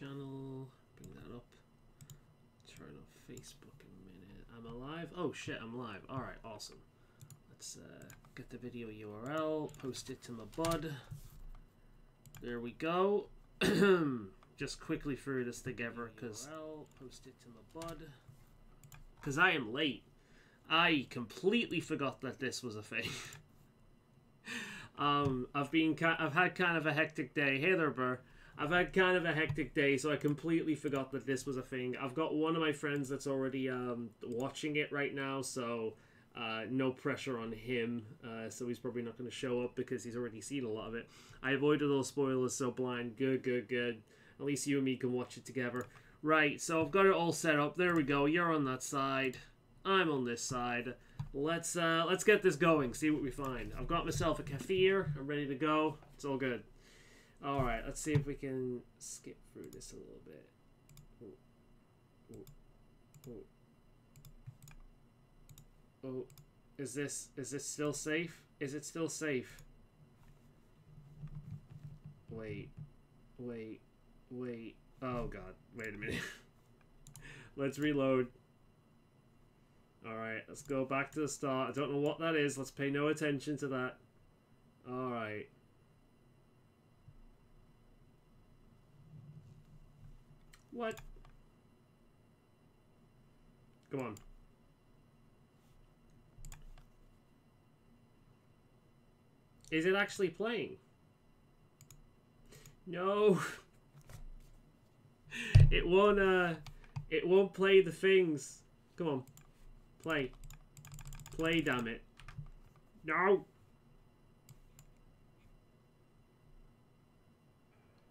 channel. Bring that up. Turn on Facebook in a minute. I'm alive? Oh shit, I'm live. Alright, awesome. Let's get the video URL, post it to my bud. There we go. Just quickly threw this together because post it to my bud. Because I am late. I completely forgot that this was a thing. I've had kind of a hectic day. Hey there, Burr. I've had kind of a hectic day, so I completely forgot that this was a thing. I've got one of my friends that's already watching it right now, so no pressure on him. So he's probably not going to show up because he's already seen a lot of it. I avoided those spoilers, so blind. Good, good, good. At least you and me can watch it together. Right, so I've got it all set up. There we go. You're on that side. I'm on this side. Let's get this going. See what we find. I've got myself a kefir. I'm ready to go. It's all good. All right, let's see if we can skip through this a little bit. Ooh. Ooh. Ooh. Oh, is this still safe? Is it still safe? Wait. Oh god, wait a minute. Let's reload. Alright, let's go back to the start. I don't know what that is. Let's pay no attention to that. Alright. What? Come on. Is it actually playing? No. It won't play the things. Come on. Play. Play, damn it. No.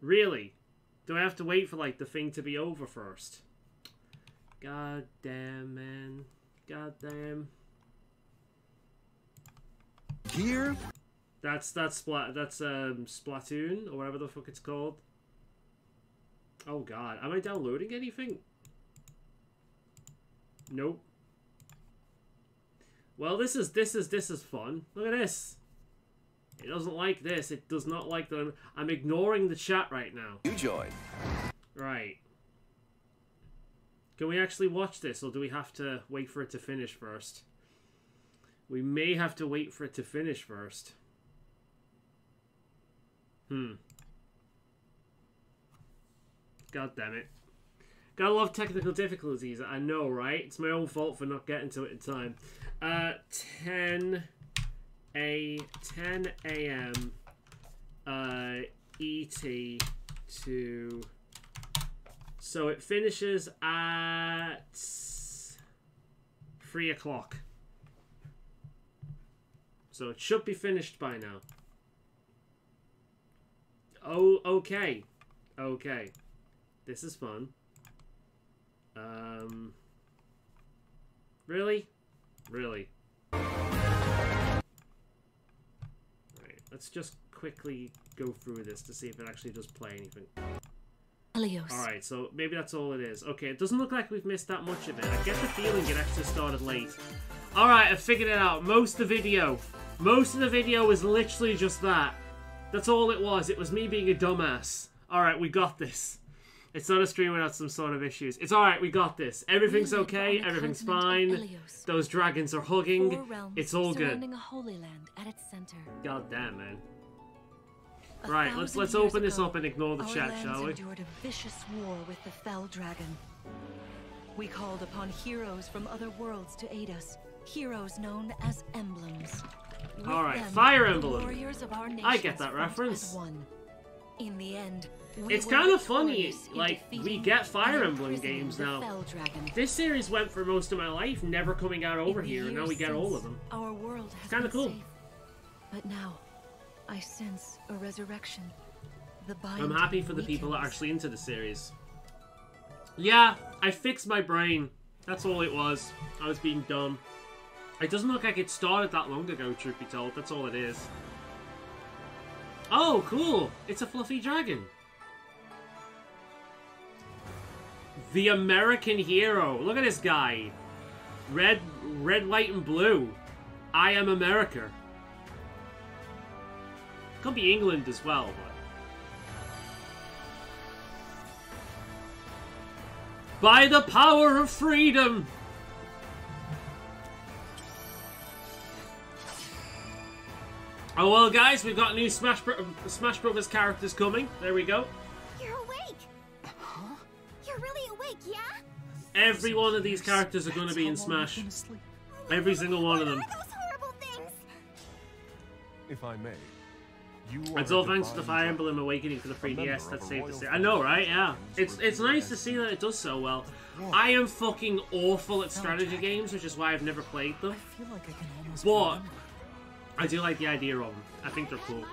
Really? Do I have to wait for, like, the thing to be over first? God damn, man. God damn. Here? That's Splatoon, or whatever the fuck it's called. Oh god, am I downloading anything? Nope. Well, this is fun. Look at this. It doesn't like this. It does not like them. I'm ignoring the chat right now. You join. Right. Can we actually watch this, or do we have to wait for it to finish first? We may have to wait for it to finish first. God damn it. Gotta love technical difficulties. I know, right? It's my own fault for not getting to it in time. 10 a.m. ET to... So it finishes at 3 o'clock. So it should be finished by now. Oh, okay. Okay. This is fun. Really? Really? Right, let's just quickly go through this to see if it actually does play anything. Alright, so maybe that's all it is. Okay, it doesn't look like we've missed that much of it. I get the feeling it actually started late. Alright, I figured it out. Most of the video was literally just that. That's all it was. It was me being a dumbass. Alright, we got this. It's not a stream without some sort of issues. It's alright, we got this. Everything's okay, everything's fine. Those dragons are hugging. It's all good. A holy land at its center. God damn, man. Right, let's open this up and ignore the chat, shall we? Endured a vicious war with the fell dragon. We called upon heroes from other worlds to aid us. Heroes known as emblems. Alright, Fire Emblem. I get that reference. In the end, it's kind of funny, like, we get Fire Emblem games now. This series went for most of my life, never coming out over here, and now we get all of them. Our world has it's kind of cool. Safe. But now, I sense a resurrection. I'm happy for the people that are actually into the series. Yeah, I fixed my brain. That's all it was. I was being dumb. It doesn't look like it started that long ago, truth be told. That's all it is. Oh, cool! It's a fluffy dragon. The American hero. Look at this guy. Red, white, and blue. I am America. Could be England as well, but... By the power of freedom! Oh well, guys, we've got new Smash Brothers characters coming. There we go. You're awake. Huh? You're really awake, yeah? Every one of these characters are going to be in Smash. Every single one of them. What are those horrible things? If I may, It's all thanks to the Fire Emblem Awakening for the 3DS that saved the series. I know, right? Yeah. It's nice to see that it does so well. I am fucking awful at strategy games, which is why I've never played them. But I do like the idea of them. I think they're cool.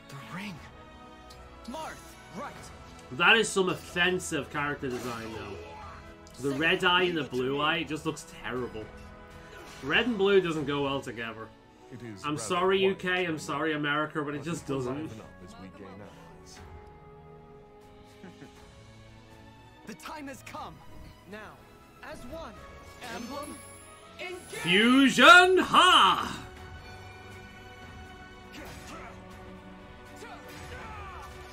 The ring. Marth, right. That is some offensive character design, though. The red eye and the blue eye, it just looks terrible. Red and blue doesn't go well together. I'm sorry, UK, I'm sorry, America, but it just doesn't. The time has come. Now, as one, Emblem, engage! Fusion Ha!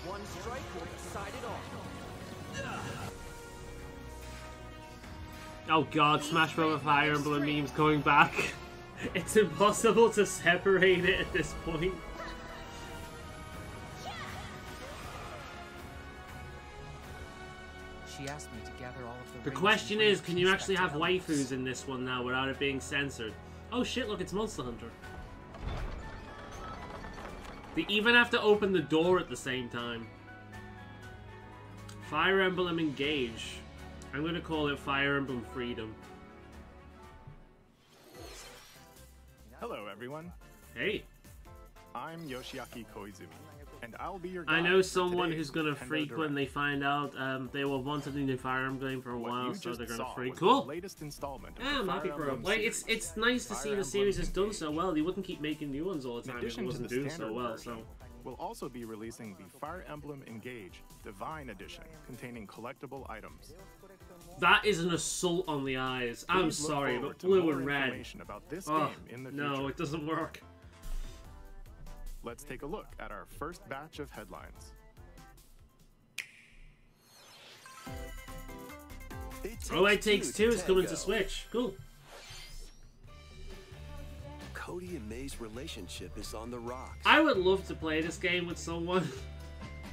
One strike will decide it all. Oh god, Smash Bros. Fire Emblem memes going back. It's impossible to separate it at this point. She asked me to gather all of The question is, can you actually have waifus in this one now without it being censored? Oh shit, look, it's Monster Hunter. They even have to open the door at the same time. Fire Emblem Engage. I'm going to call it Fire Emblem Freedom. Hello, everyone. Hey. I'm Yoshiaki Koizumi, and I'll be your guide I know for someone today's who's going to Nintendo freak Direct. when they find out they will want a new Fire Emblem game for a What while, you so just they're going to saw freak. was Cool. the latest installment of Yeah, the I'm Fire happy for Emblem him. Like, series, it's nice to see Fire the series has Emblem done so Engage. well. They wouldn't keep making new ones all the In time if it addition to wasn't the doing so standard well. version, So we'll also be releasing the Fire Emblem Engage Divine Edition, containing collectible items. that is an assault on the eyes. I'm Please look sorry, forward but to blue more and red. information about this Oh, game in the no, future. it doesn't work. Let's take a look at our first batch of headlines. Oh, it Takes Two is coming to Switch. Cool. Cody and May's relationship is on the rocks. I would love to play this game with someone.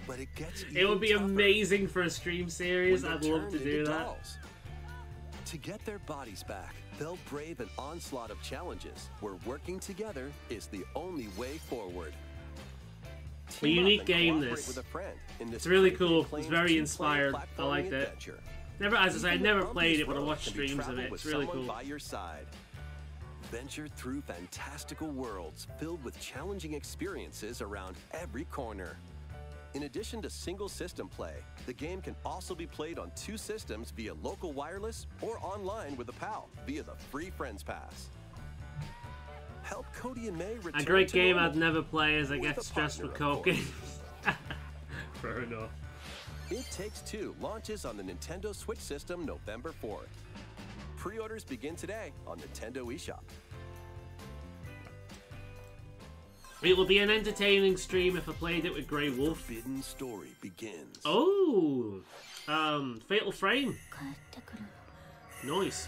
But it gets It would be even tougher amazing for a stream series. when I'd they're love to turned do into that. dolls. To get their bodies back, they'll brave an onslaught of challenges where working together is the only way forward. A unique game, this. It's really cool. It's very inspired. I liked it. Never, as I said, I never played it, but I watched streams of it. It's really cool. By your side. Venture through fantastical worlds filled with challenging experiences around every corner. In addition to single system play, the game can also be played on 2 systems via local wireless or online with a pal via the free Friends Pass. Help Cody and May return A great to game normal I'd never play as I with get a stressed partner, with of coke course. games. Fair enough. It Takes Two launches on the Nintendo Switch system November 4th. Pre-orders begin today on Nintendo eShop. It will be an entertaining stream if I played it with Grey Wolf. Forbidden story begins. Oh, Fatal Frame. Nice.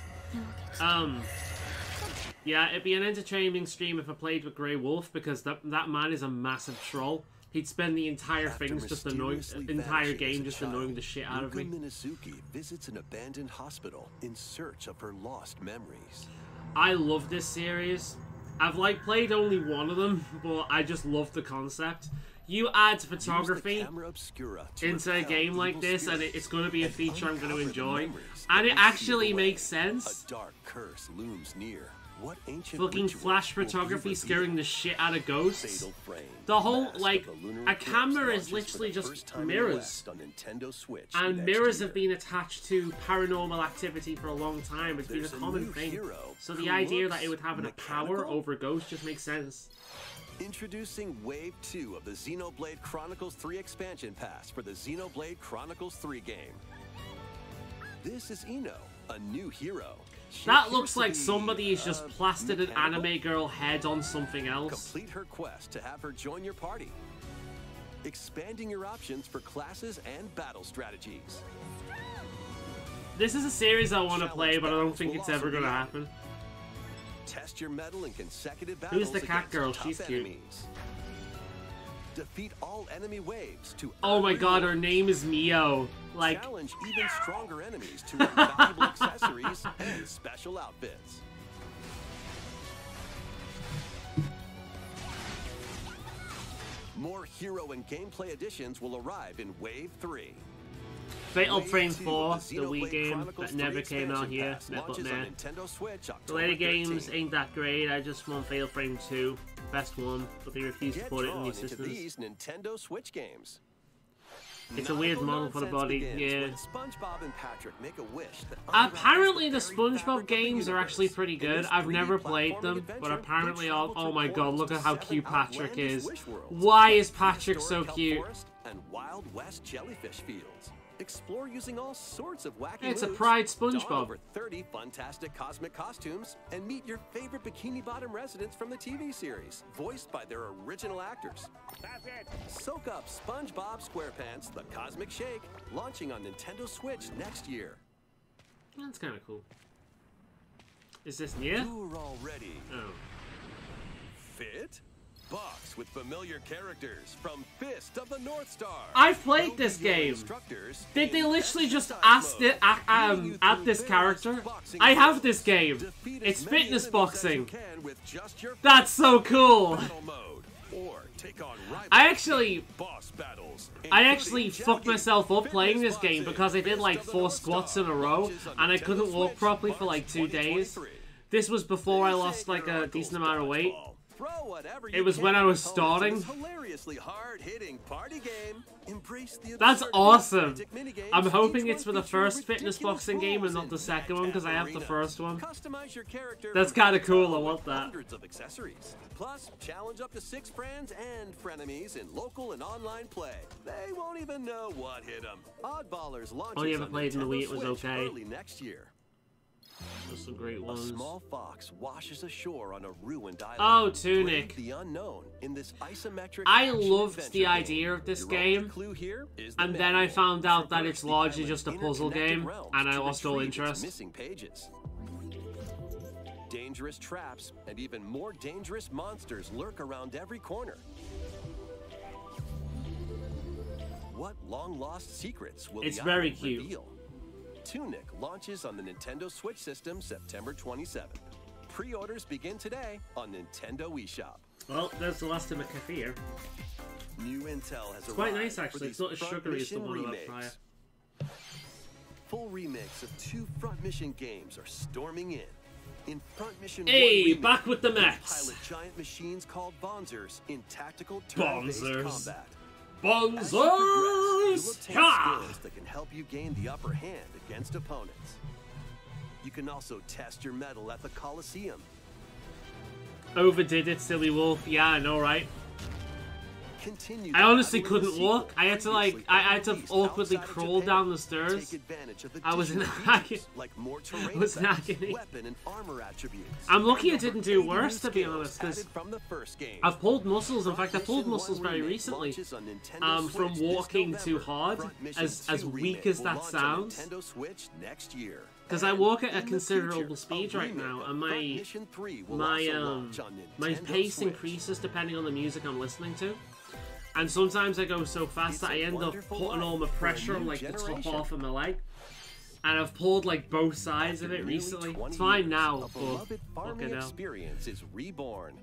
Yeah, it'd be an entertaining stream if I played with Grey Wolf because that man is a massive troll. He'd spend the entire things just annoying, entire game just annoying the shit out of me. Yuka Minazuki visits an abandoned hospital in search of her lost memories. I love this series. I've played only one of them, but I just love the concept. You add photography into a game like this, and it's going to be a feature I'm going to enjoy. And it actually makes sense. A dark curse looms near. What ancient Fucking ritual flash will be photography revealed? scaring the shit out of ghosts. Fatal Frame. The whole, Mask of like, the Lunar a Eclipse camera launches is for literally the just first time in the mirrors. West on Nintendo Switch And next mirrors year. have been attached to paranormal activity for a long time. It's been a There's a common new thing. hero So who the idea looks that it would have a power mechanical? over ghosts just makes sense. Introducing Wave 2 of the Xenoblade Chronicles 3 expansion pass for the Xenoblade Chronicles 3 game. This is Ino, a new hero. She That appears looks to like be, somebody has just plastered an mechanical. anime girl head on something else. Complete her quest to have her join your party. expanding your options for classes and battle strategies. This is a series I want to play, but I don't think it's ever going to happen. Test your mettle in consecutive battles. Who's the cat girl? against She's tough cute. enemies. Defeat all enemy waves to Oh my earn god, her rewards. name is Mio. Like, Challenge even stronger enemies to earn valuable accessories and special outfits. More hero and gameplay additions will arrive in Wave 3. Fatal Wave Frame 2, 4, the the Xenoblade Wii game Chronicles that never 3 came out expansion here. pass But launches nah. on Nintendo Switch The October later games 13th. ain't that great. I just want Fatal Frame 2, best one, but they refuse to Get put it in drawn new into systems. these Nintendo Switch games. It's a weird Nautical model for the nonsense body, begins yeah. when SpongeBob and Patrick make a wish that Apparently the unravels the very SpongeBob fabric of the games are universe. actually pretty In good. this I've 3D never played platforming them, adventure, but we apparently travel oh through my god, portals look to at how 7 cute Patrick outlandish is. wish worlds, Why is the Patrick so historic elf cute? forest, and Wild West jellyfish fields. Explore using all sorts of wacky It's a moves, Pride don SpongeBob. over 30 fantastic cosmic costumes, and meet your favorite Bikini Bottom residents from the TV series, voiced by their original actors. That's it. Soak up SpongeBob SquarePants: The Cosmic Shake, launching on Nintendo Switch next year. That's kind of cool. Is this near? You're all ready. Oh. Fit? Box with familiar characters from Fist of the North Star. I've played Go this be your game. instructors Did they in literally just exercise ask mode, it leading you at through this various character? boxing I have drills. this game. Defeat It's as many fitness enemies as you boxing. can with just your That's so cool. battle mode, or take on rival I actually boss battles. I actually including fucked jogging, myself up playing this fitness game boxing, because I did like Fist of the 4 North squats Star in a row launches on and I Nintendo couldn't walk Switch, properly for March like 2 days. 2023. This was before I This lost ain't like your a uncle's decent amount of weight. dodgeball. Throw whatever It you was can when I at was opponents in starting. this hilariously hard-hitting party game. Embrace the That's absurdity of awesome. frantic minigames, I'm hoping each it's for one the featuring first fitness ridiculous boxing game and rules not the and second one because I have the arenas. first one. Customize your character That's from kinda head to cool, toe I want with that. Hundreds of accessories. Plus, challenge up to 6 friends and frenemies in local and online play. They won't even know what hit them. Oddballers launches Only ever on played in the Nintendo Wii, it was Switch okay. early next year. There's some great A ones. small fox washes ashore on a ruined island. Oh, Brave Tunic. the unknown in this isometric I action loved adventure the game. idea of this Your only game, clue here is the and then I manual. found out that Traverse it's the largely island's just a puzzle interconnected game, realms and I to lost all retrieve its interest. missing pages. Dangerous traps and even more dangerous monsters lurk around every corner. What long-lost secrets will It's the very island cute. reveal? Tunic launches on the Nintendo Switch system September 27th. Pre-orders begin today on Nintendo eShop. Well, there's the last of the cafe. New intel has It's quite arrived nice for actually. It's these not as front sugary as the mission one I had remakes. prior. Full remakes of 2 front mission games are storming in. In Front Mission 1 Hey, remake, back with the you mechs. pilot giant machines called Bonzers in tactical turn-based Bonzers. combat. As you progress, you'll Bonzers! obtain Ha! skills that can help you gain the upper hand against opponents. You can also test your mettle at the Coliseum. Overdid it, silly wolf. Yeah, I know, right? Continue I honestly dabbling in the couldn't sequel walk. I had to like, previously I had to released awkwardly outside of crawl Japan. down the stairs. Take advantage of I was in additional agony. features like more terrain I was in effects, agony. weapon and armor attributes. I'm lucky and it didn't over do 80 worse, new to be skills honest, 'cause added from the first game. I've pulled muscles. In fact, I Front pulled Mission muscles 1 very Remake recently. launches on Nintendo From Switch this walking too November. hard, Front Mission as 2 weak Remake as will that launch on sounds. Nintendo Switch next year. Because I And walk at a in the considerable future, speed a right remake now, of and Front Mission 3 will my also launch on my Nintendo pace Switch. increases depending on the music I'm listening to. And sometimes I go so fast It's that I a end up wonderful putting all my life for a pressure on new like the top generation. half of my leg. And I've pulled like both sides of After it nearly recently. 20 It's fine years, now, a but beloved farming fucking hell. experience is reborn.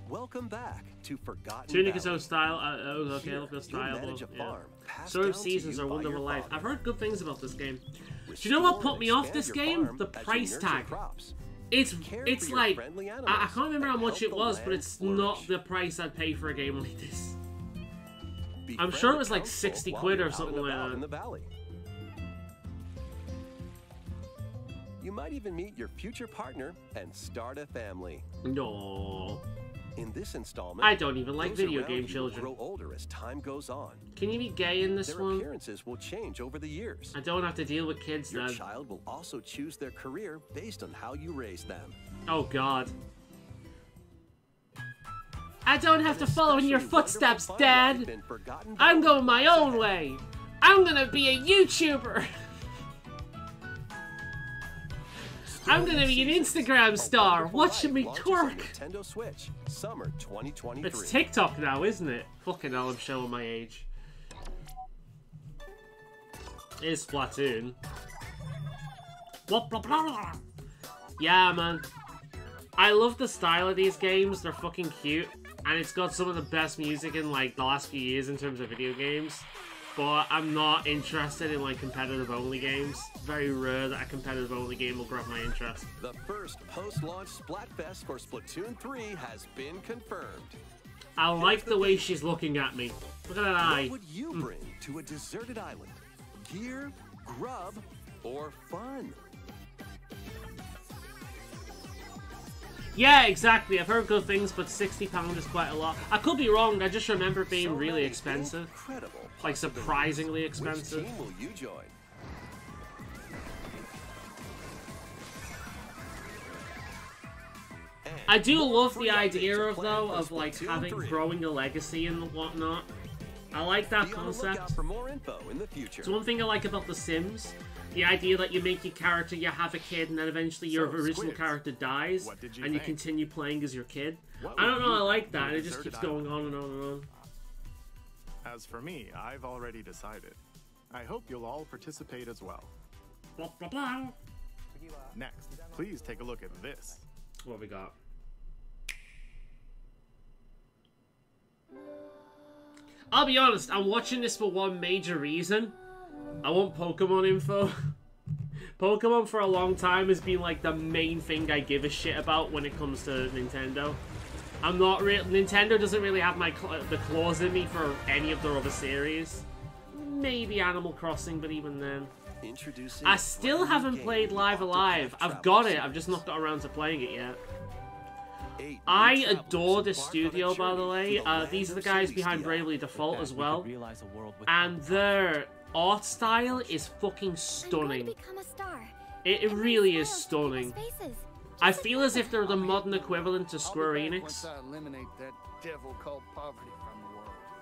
Welcome back to Forgotten Tunic is Valley. so style. Oh, okay, I Here, love the you'll style. manage a Yeah. farm passed Sword of down to Seasons you or by Wonder your of Life. father. I've heard good things about this game. Do you know what Restore put me and off this expand your game? farm The as you price nurture tag. crops. It's Care it's for your like friendly I animals can't remember how and much help it the was, but land it's flourish. not the price I'd pay for a game like this. I'm Befriend sure it the was like council 60 while quid you're or out something and like about that. in the valley. You might even meet your future partner and start a family. No. In this installment, I don't even like those video around game you will children. grow older as time goes on. Can you be gay in this Their one? appearances will change over the years. I don't have to deal with kids Your then. child will also choose their career based on how you raise them. Oh god. I don't have to follow in your footsteps, Dad. I'm going my own way. I'm gonna be a YouTuber. I'm gonna be an Instagram star watching me twerk. Nintendo Switch, summer 2023. It's TikTok now, isn't it? Fucking hell, I'm showing my age. It is Splatoon. Blah, blah, blah. Yeah, man. I love the style of these games. They're fucking cute. And it's got some of the best music in, like, the last few years in terms of video games. But I'm not interested in, like, competitive-only games. Very rare that a competitive-only game will grab my interest. The first post-launch Splatfest for Splatoon 3 has been confirmed. I like the way she's looking at me. Look at that eye. What would you bring to a deserted island? Gear, grub, or fun? Yeah, exactly. I've heard good things, but £60 is quite a lot. I could be wrong. I just remember it being really expensive. Like, surprisingly expensive. Which team will you join? I do love the idea of, though, of, like, growing a legacy and whatnot. I like that concept. For more info in the future. It's one thing I like about The Sims. The idea that you make your character, you have a kid, and then eventually your original character dies, and you continue playing as your kid. I don't know, I like that, and it just keeps going on and on and on. As for me, I've already decided. I hope you'll all participate as well. Blah, blah, blah. Next, please take a look at this. What have we got? I'll be honest, I'm watching this for one major reason. I want Pokemon info. Pokemon for a long time has been like the main thing I give a shit about when it comes to Nintendo. I'm not real. Nintendo doesn't really have the claws in me for any of their other series. Maybe Animal Crossing, but even then. I still haven't played Live Alive. I've got it, I've just not got around to playing it yet. I adore this studio, by the way. These are the guys behind Bravely Default as well. And their art style is fucking stunning. It really is stunning. I feel as if they're the modern equivalent to Square Enix.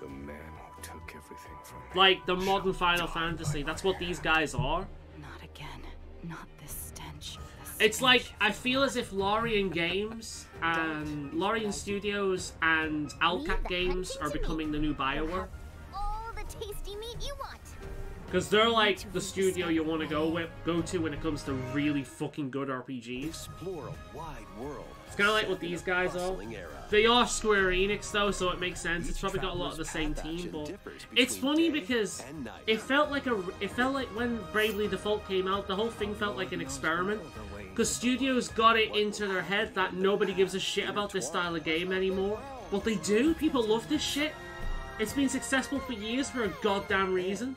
The man who took everything from me. Like the modern Final Fantasy. That's what these guys are. Not again. Not this stench. It's like, I feel as if Larian Games and Larian Studios and Owlcat Games are becoming the new BioWare. All the tasty meat you want. Because they're like the studio you want to go to when it comes to really fucking good RPGs. Explore a wide world. It's kind of like what these guys are. They are Square Enix though, so it makes sense. It's probably got a lot of the same team, but it's funny because it felt like when Bravely Default came out, the whole thing felt like an experiment. Because studios got it into their head that nobody gives a shit about this style of game anymore. But they do. People love this shit. It's been successful for years for a goddamn reason.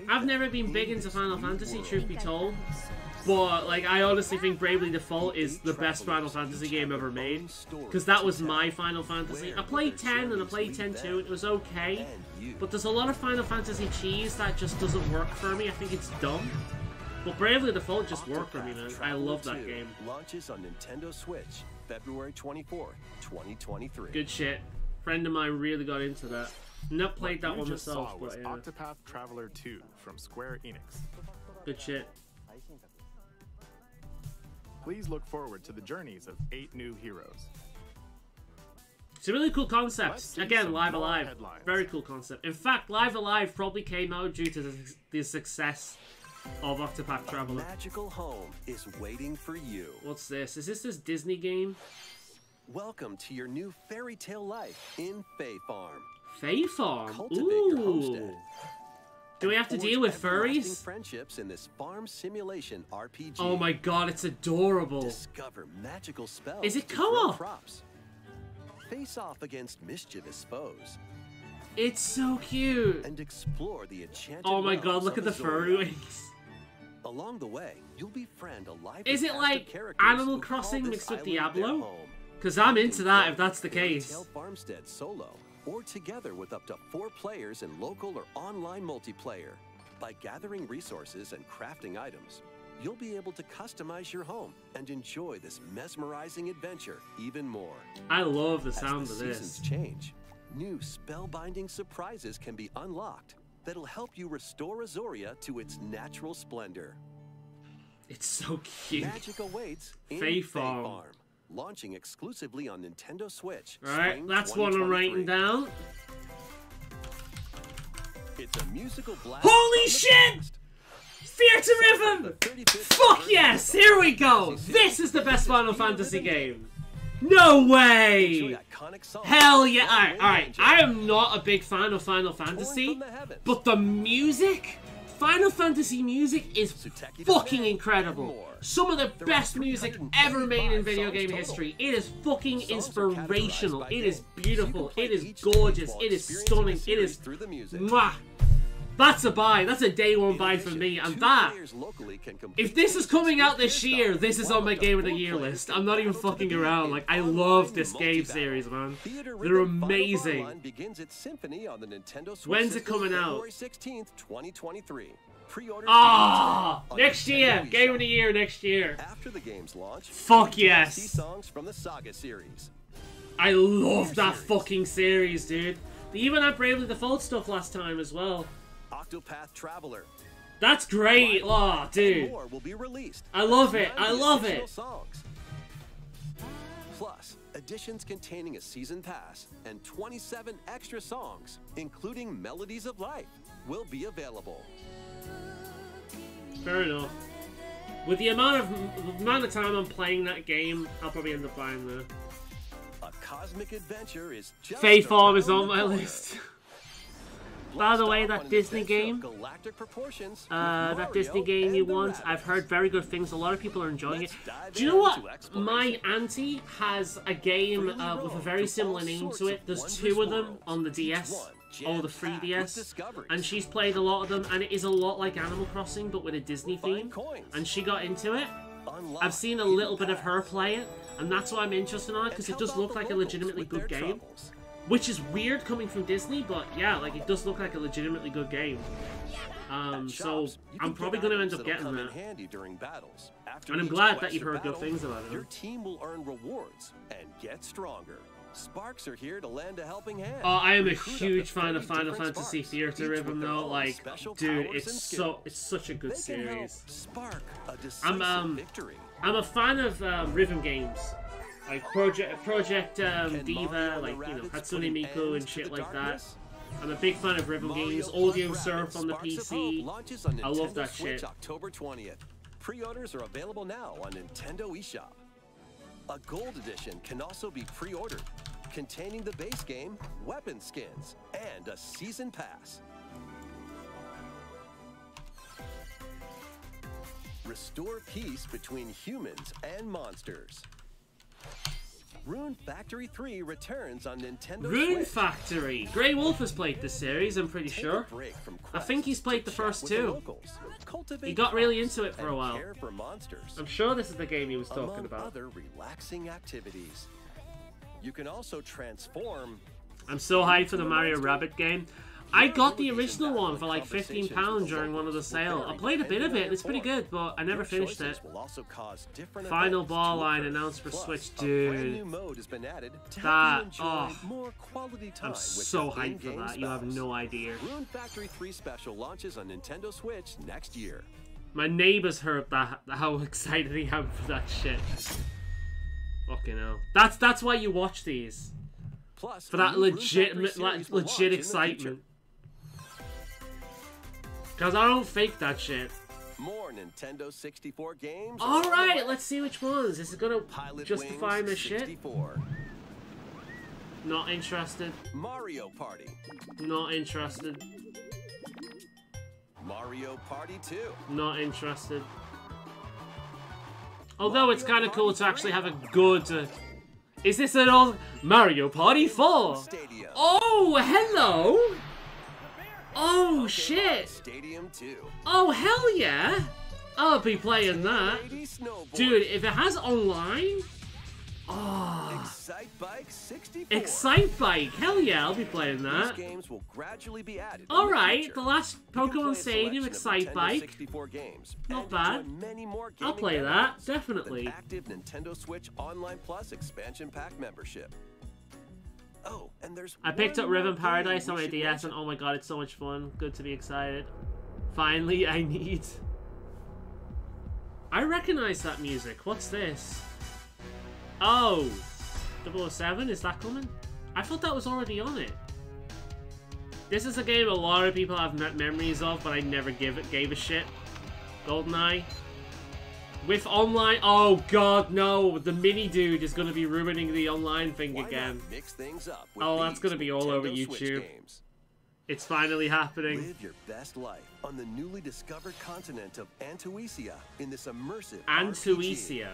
I've never been big into Final Fantasy, truth be told. But, like, I honestly think Bravely Default is the best Final Fantasy game ever made. Because that was my Final Fantasy. I played 10 and I played 10-2 and it was okay. But there's a lot of Final Fantasy cheese that just doesn't work for me. I think it's dumb. But Bravely Default just worked for me, man. I love that game. Launches on Nintendo Switch, February 24th, 2023. Good shit. Friend of mine really got into that. Not played that one myself, but yeah. Octopath Traveler 2 from Square Enix. Good shit. Please look forward to the journeys of 8 new heroes. It's a really cool concept. Again, Live Alive. Very cool concept. In fact, Live Alive probably came out due to the success of Octopath Traveler. A magical home is waiting for you. What's this? Is this Disney game? Welcome to your new fairy tale life in Fae Farm. Fae Farm? Cultivate your homestead. Do we have to deal with furries? Friendships in this farm simulation RPG. Oh my god, it's adorable. Discover magical spells. Is it co-op? Face off against mischievous foes. It's so cute. And explore the enchanted Oh my god, look at the furry wings. Along the way, you'll befriend a lively Is it cast like of characters Animal who Crossing call mixed this with island their Diablo? home. Because I'm into that if that's the case. Fairy Tale Farmstead solo, or together with up to 4 players in local or online multiplayer. By gathering resources and crafting items, you'll be able to customize your home and enjoy this mesmerizing adventure even more. I love the sound As of the this. seasons change, new spellbinding surprises can be unlocked that'll help you restore Azoria to its natural splendor. It's so cute. Magic awaits in Fae Fae Farm. Farm, launching exclusively on Nintendo Switch. Alright, spring that's what I'm writing 2023. down. It's a musical blast. Holy from the shit! past. Theater The Rhythm! 35th Fuck anniversary yes! of Here we go! Fantasy series. This is the best Final It's a Fantasy Theater Rhythm game. No way! Enjoy iconic songs Hell yeah! from Alright, Wind alright. Ranger. I am not a big fan of Final Torn Fantasy, from the heavens. but the music, Final Fantasy music is Suteki fucking Dome incredible. and more. Some of the There are best music ever made in 385 video songs game total. history. It is fucking Songs are inspirational. categorized by It is game, beautiful. so you It can is play each gorgeous. stage It is while stunning. experiencing It the is series through the music. mwah. That's a buy. That's a day one In buy for addition, me. And 2 that, players locally can complete if this is coming out this games year, with this is while on my the Game of the 4 Year players list. can I'm not even battle to fucking the around. beat Like, in I online love this game multi-battle. series, man. Theater They're Rhythm Final amazing. Farm begins its symphony on the Nintendo Switch When's it system coming out? February 16th, 2023. Pre-order Ah, on next Nintendo year. Game eShop. of the Year next year. After the game's launch, Fuck DLC yes. songs from the Saga series. I love that Series. fucking series, dude. They even had Bravely Default stuff last time as well. Octopath Traveler. That's great, oh, And dude. more will be released. I love it. 90 I love additional it. Songs. Plus, editions containing a season pass and 27 extra songs, including Melodies of Life, will be available. Fair enough. With the amount of time I'm playing that game, I'll probably end up buying that. A cosmic adventure is just Fae Farm is around on the my corner. list. By the way, Blast off that on an Disney adventure of game, galactic proportions with that Mario Disney game you and the want, Rabbids. I've heard very good things. A lot of people are enjoying Let's it. dive Do you know what? into My exploration. auntie has a game Freely with a roam very through similar all name sorts to of it. There's wondrous 2 of them worlds, on the each DS one or the jam-packed with 3DS, discoveries. and she's played a lot of them, and it is a lot like Animal Crossing, but with a Disney Find theme. coins. And she got into it. Unlock I've seen a hidden little bit of her paths. play it, and that's why I'm interested in it, because And it does help out look the like a locals legitimately with good their game. troubles. Which is weird coming from Disney, but yeah, like it does look like a legitimately good game. At So shops, you I'm can probably get going to end items up that'll getting come that. in handy during battles. After And I'm each glad that quest you've or heard good battle, things about it. Your team will earn rewards and get stronger. Sparks are here to lend a helping hand. Oh, I am a Recruit up to huge fan of 30 Final different Fantasy Sparks, Theater each Rhythm with their though. own Like, special dude, powers and it's such a good They can help series. spark a decisive victory. I'm a fan of rhythm games. Like Project Can Diva, Mario and like, the you know, Rabbids Hatsune put an Miku end and to shit the like that. darkness? I'm a big fan of rhythm Mario games. plus Audio Rabbids Surf on the Sparks of Hope PC. launches on I love Nintendo that Switch shit. October 20th. Pre-orders are available now on Nintendo eShop. A gold edition can also be pre-ordered, containing the base game, weapon skins, and a season pass. Restore peace between humans and monsters. Rune Factory 3 returns on Nintendo Rune Switch. Factory. Grey Wolf has played this series, I'm pretty Take sure. a break from I think he's quests played to the chat first with the 2. locals, cultivate He got really crops, into it for a and while. care for monsters. I'm sure this is the game he was talking Among about. other relaxing activities. You can also transform. I'm so hyped for the Mario Rabbit game. I got the original one for like £15 during one of the sales. I played a bit of it, and it's pretty good, but I never Your finished it. choices will also cause different Final events ball to line occur. announced for Plus, Switch, a brand new dude. mode has been added to That- help you enjoy oh. more quality time I'm with so your hyped for in-game that, you have spouse. no idea. Rune Factory 3 Special launches on Nintendo Switch next year. My neighbors heard that, how excited I am for that shit. Fucking hell. That's why you watch these. Plus, For that a new Rune legitimate, Factory series will launch legit in the excitement. future. Because I don't fake that shit. More Nintendo 64 games. are on the Alright, way. let's see which ones. This is gonna Pilot justify Wings my shit. 64. Not interested. Mario Party. Not interested. Mario Party 2. Not interested. Although it's kind of cool to actually have a good... is this an old Mario Party 4? Stadium. Oh, hello! Oh, shit! Stadium 2. Oh, hell yeah! I'll be playing that. Lady Snowboard. Dude, if it has online, Oh, Excite Bike 64. Excite Bike. Hell yeah, I'll be playing These that. games will gradually be added. Alright, the last You can play Pokemon a Stadium selection of Excite Nintendo Bike. 64 games Not and bad. enjoy many more I'll gaming play that, benefits with an definitely. active Nintendo Switch Online Plus expansion pack membership. Oh, and there's I picked up one Ribbon more game Paradise we on my should DS, mention. and oh my god, it's so much fun. Good to be excited. Finally, I need... I recognize that music. What's this? Oh! 007? Is that coming? I thought that was already on it. This is a game a lot of people have memories of, but I never gave a shit. GoldenEye. With online... Oh god, no! The mini dude is going to be ruining the online thing Why again. not mix things up with Oh, that's these going to be all over Nintendo Switch YouTube. games? It's finally happening. Live your best life on the newly discovered continent of Antuisia in this immersive RPG. Antuisia.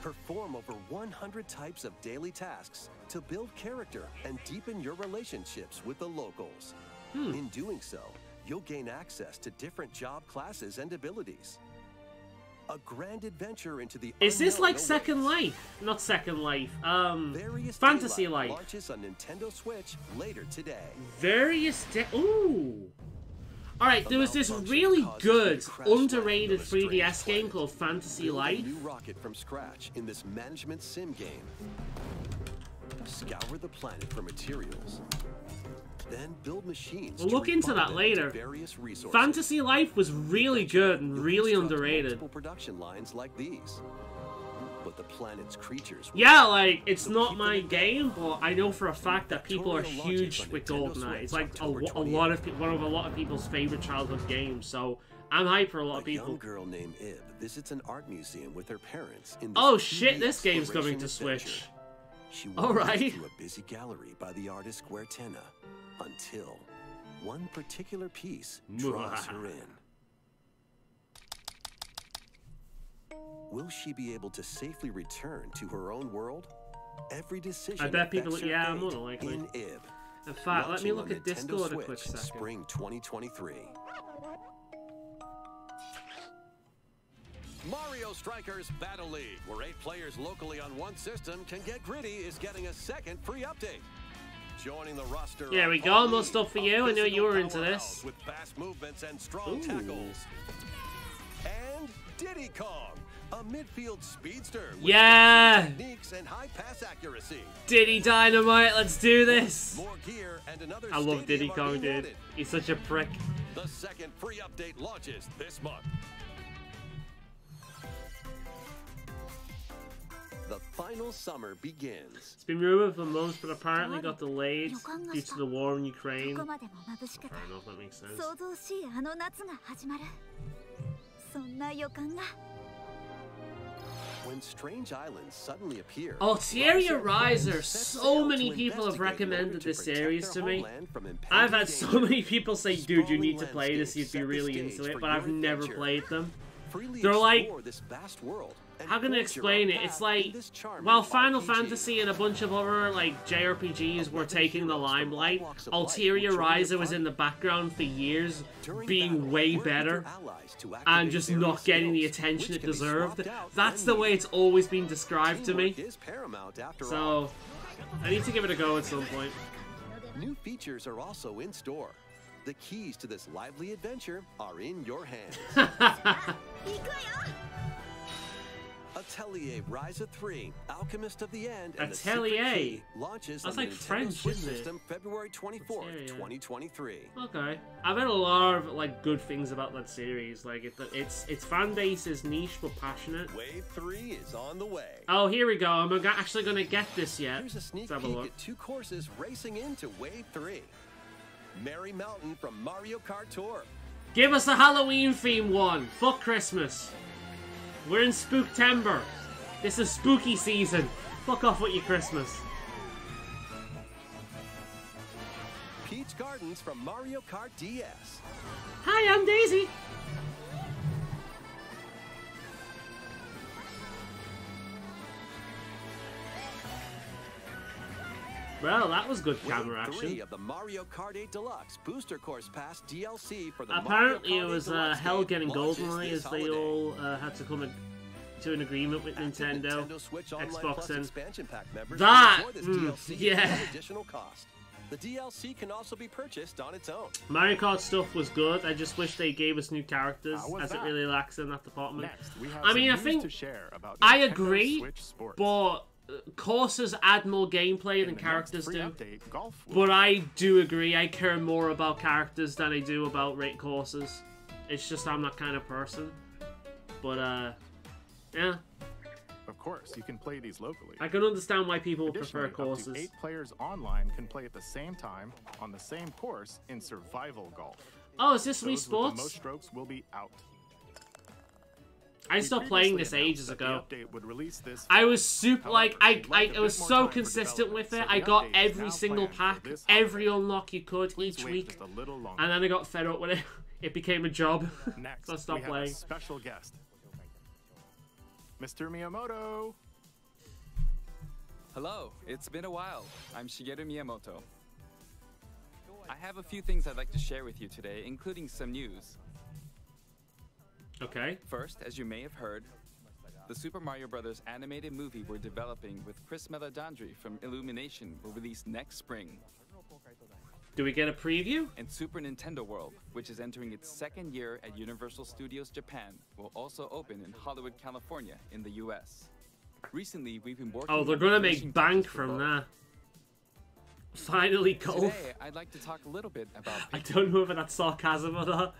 Perform over 100 types of daily tasks to build character and deepen your relationships with the locals. In doing so, you'll gain access to different job classes and abilities. A grand adventure into the Is this unknown like awaits. Second Life? Not Second Life. Various Fantasy Daylight Life. launches on Nintendo Switch later today. Ooh. Alright, there was this really good, underrated 3DS game called Fantasy Build a Life. new rocket from scratch in this management sim game. Scour the planet for materials. Then build machines. We'll to look into refine that them later. various resources. Fantasy Life was really good and You'll really construct underrated. multiple production lines like these. But the planet's creatures. will Yeah, like, it's So not keep my them in game, but I know for a fact that people are Tutorial launches huge on with Nintendo GoldenEye. It's Switch like a October lot of one of a lot of people's favorite childhood games, so I'm hyped for a lot of A young people. girl named Ib visits an art museum with her parents in this Oh shit, 2D this game's coming exploration to adventure. Switch. She All wanders right. through a busy gallery by the artist Guertena until one particular piece draws her in. Will she be able to safely return to her own world? Every decision I bet people- affects her yeah, fate more than likely. in Ib. In fact, let me Launching look on at Nintendo Discord a quick Switch in second. Spring 2023. Mario Strikers Battle League, where 8 players locally on one system can get gritty, is getting a second free update. Joining the roster. There are we go, Paul more Lee, stuff for a you. I knew you were into powerhouse this. with fast movements and strong Ooh. tackles. And Diddy Kong, a midfield speedster with Yeah! techniques and high pass accuracy. Diddy Dynamite, let's do this! More gear and another I love stadium Diddy are Kong, being dude. added. He's such a prick. The second free update launches this month. The final summer begins. It's been rumored for months, but apparently got delayed due to the war in ど Ukraine. こまでも眩しくて Fair enough, that makes sense. 想像しいあの夏が始まるそんな予感が When strange islands suddenly appear, Altaria Riser, sets so sail many to people have investigate in order recommended to this protect series their to me. homeland from impending I've had so danger. many people say, dude, you need to Sprawling play this, you'd landscapes be set the really stage into it, for but your I've never adventure. played them. Freely They're like- explore this vast world and How can I forge your explain own it? It's path like, in this charming while Final RPG. Fantasy and a bunch of other like JRPGs were taking the limelight, Altaria Riser was in the background for years, During being battle, way work with your better, allies to and activate just various not getting the skills, attention which it can be deserved. swapped out That's when the way needed. it's always been described to me. Teamwork is paramount after all. So, I need to give it a go at some point. New features are also in store. The keys to this lively adventure are in your hands. 行くわよ Atelier Ryza 3, Alchemist of the End, and the Secret Atelier. Key launches That's on like the Nintendo French, Switch isn't it? system February 24th, Atelier. 2023. Okay, I've heard a lot of like good things about that series. Like its fan base is niche but passionate. Wave 3 is on the way. Oh, here we go. I'm actually gonna get this yet. Here's a sneak Let's have a peek look. at 2 courses racing into Wave 3. Merry Mountain from Mario Kart Tour. Give us a Halloween theme one. Fuck Christmas. We're in Spooktember. This is spooky season. Fuck off with your Christmas. Peach Gardens from Mario Kart DS. Hi, I'm Daisy. Well, that was good camera Wave 3 action. of the Mario Kart 8 Deluxe Booster Course Pass DLC for the Apparently, Mario Kart it 8 was Deluxe hell game getting launches GoldenEye this as they holiday. all had to come to an agreement with Nintendo, Nintendo Switch Online Xbox, Plus and expansion pack members that, can enjoy this DLC yeah. at additional cost. The DLC can also be purchased on its own. Mario Kart stuff was good. I just wish they gave us new characters, as it really lacks in that department. Next, we have I mean, I some news think to share about I Nintendo agree, Switch Sports. but courses add more gameplay than In the characters next free do. update, golf will But I do agree, I care more about characters than I do about rate courses. It's just I'm that kind of person. But, yeah. Of course, you can play these locally. I can understand why people would prefer Additionally, up to courses. 8 players online can play at the same time on the same course in survival golf. Oh, is this Wii Those with the Sports? most strokes will be out. I We stopped playing previously this ages announced that ago. the update would release this I fall. was super, However, like, we'd like a I was bit more so time for consistent with development, it. so I the got update is every now single planned for pack, this every holiday. unlock you could Please each wait week. just a little longer. And then I got fed up with it. It became a job. Next, So I stopped we have playing. a special guest. Mr. Miyamoto. Hello, it's been a while. I'm Shigeru Miyamoto. I have a few things I'd like to share with you today, including some news. Okay. First, as you may have heard, the Super Mario Bros. Animated movie we're developing with Chris Meledandri from Illumination will release next spring. Do we get a preview? And Super Nintendo World, which is entering its second year at Universal Studios Japan, will also open in Hollywood, California, in the US. Recently, we've been working Oh, they're on gonna finishing make bank touches for from both. that. Finally, golf. Today, I'd like to talk a little bit about I don't know if that's sarcasm or not.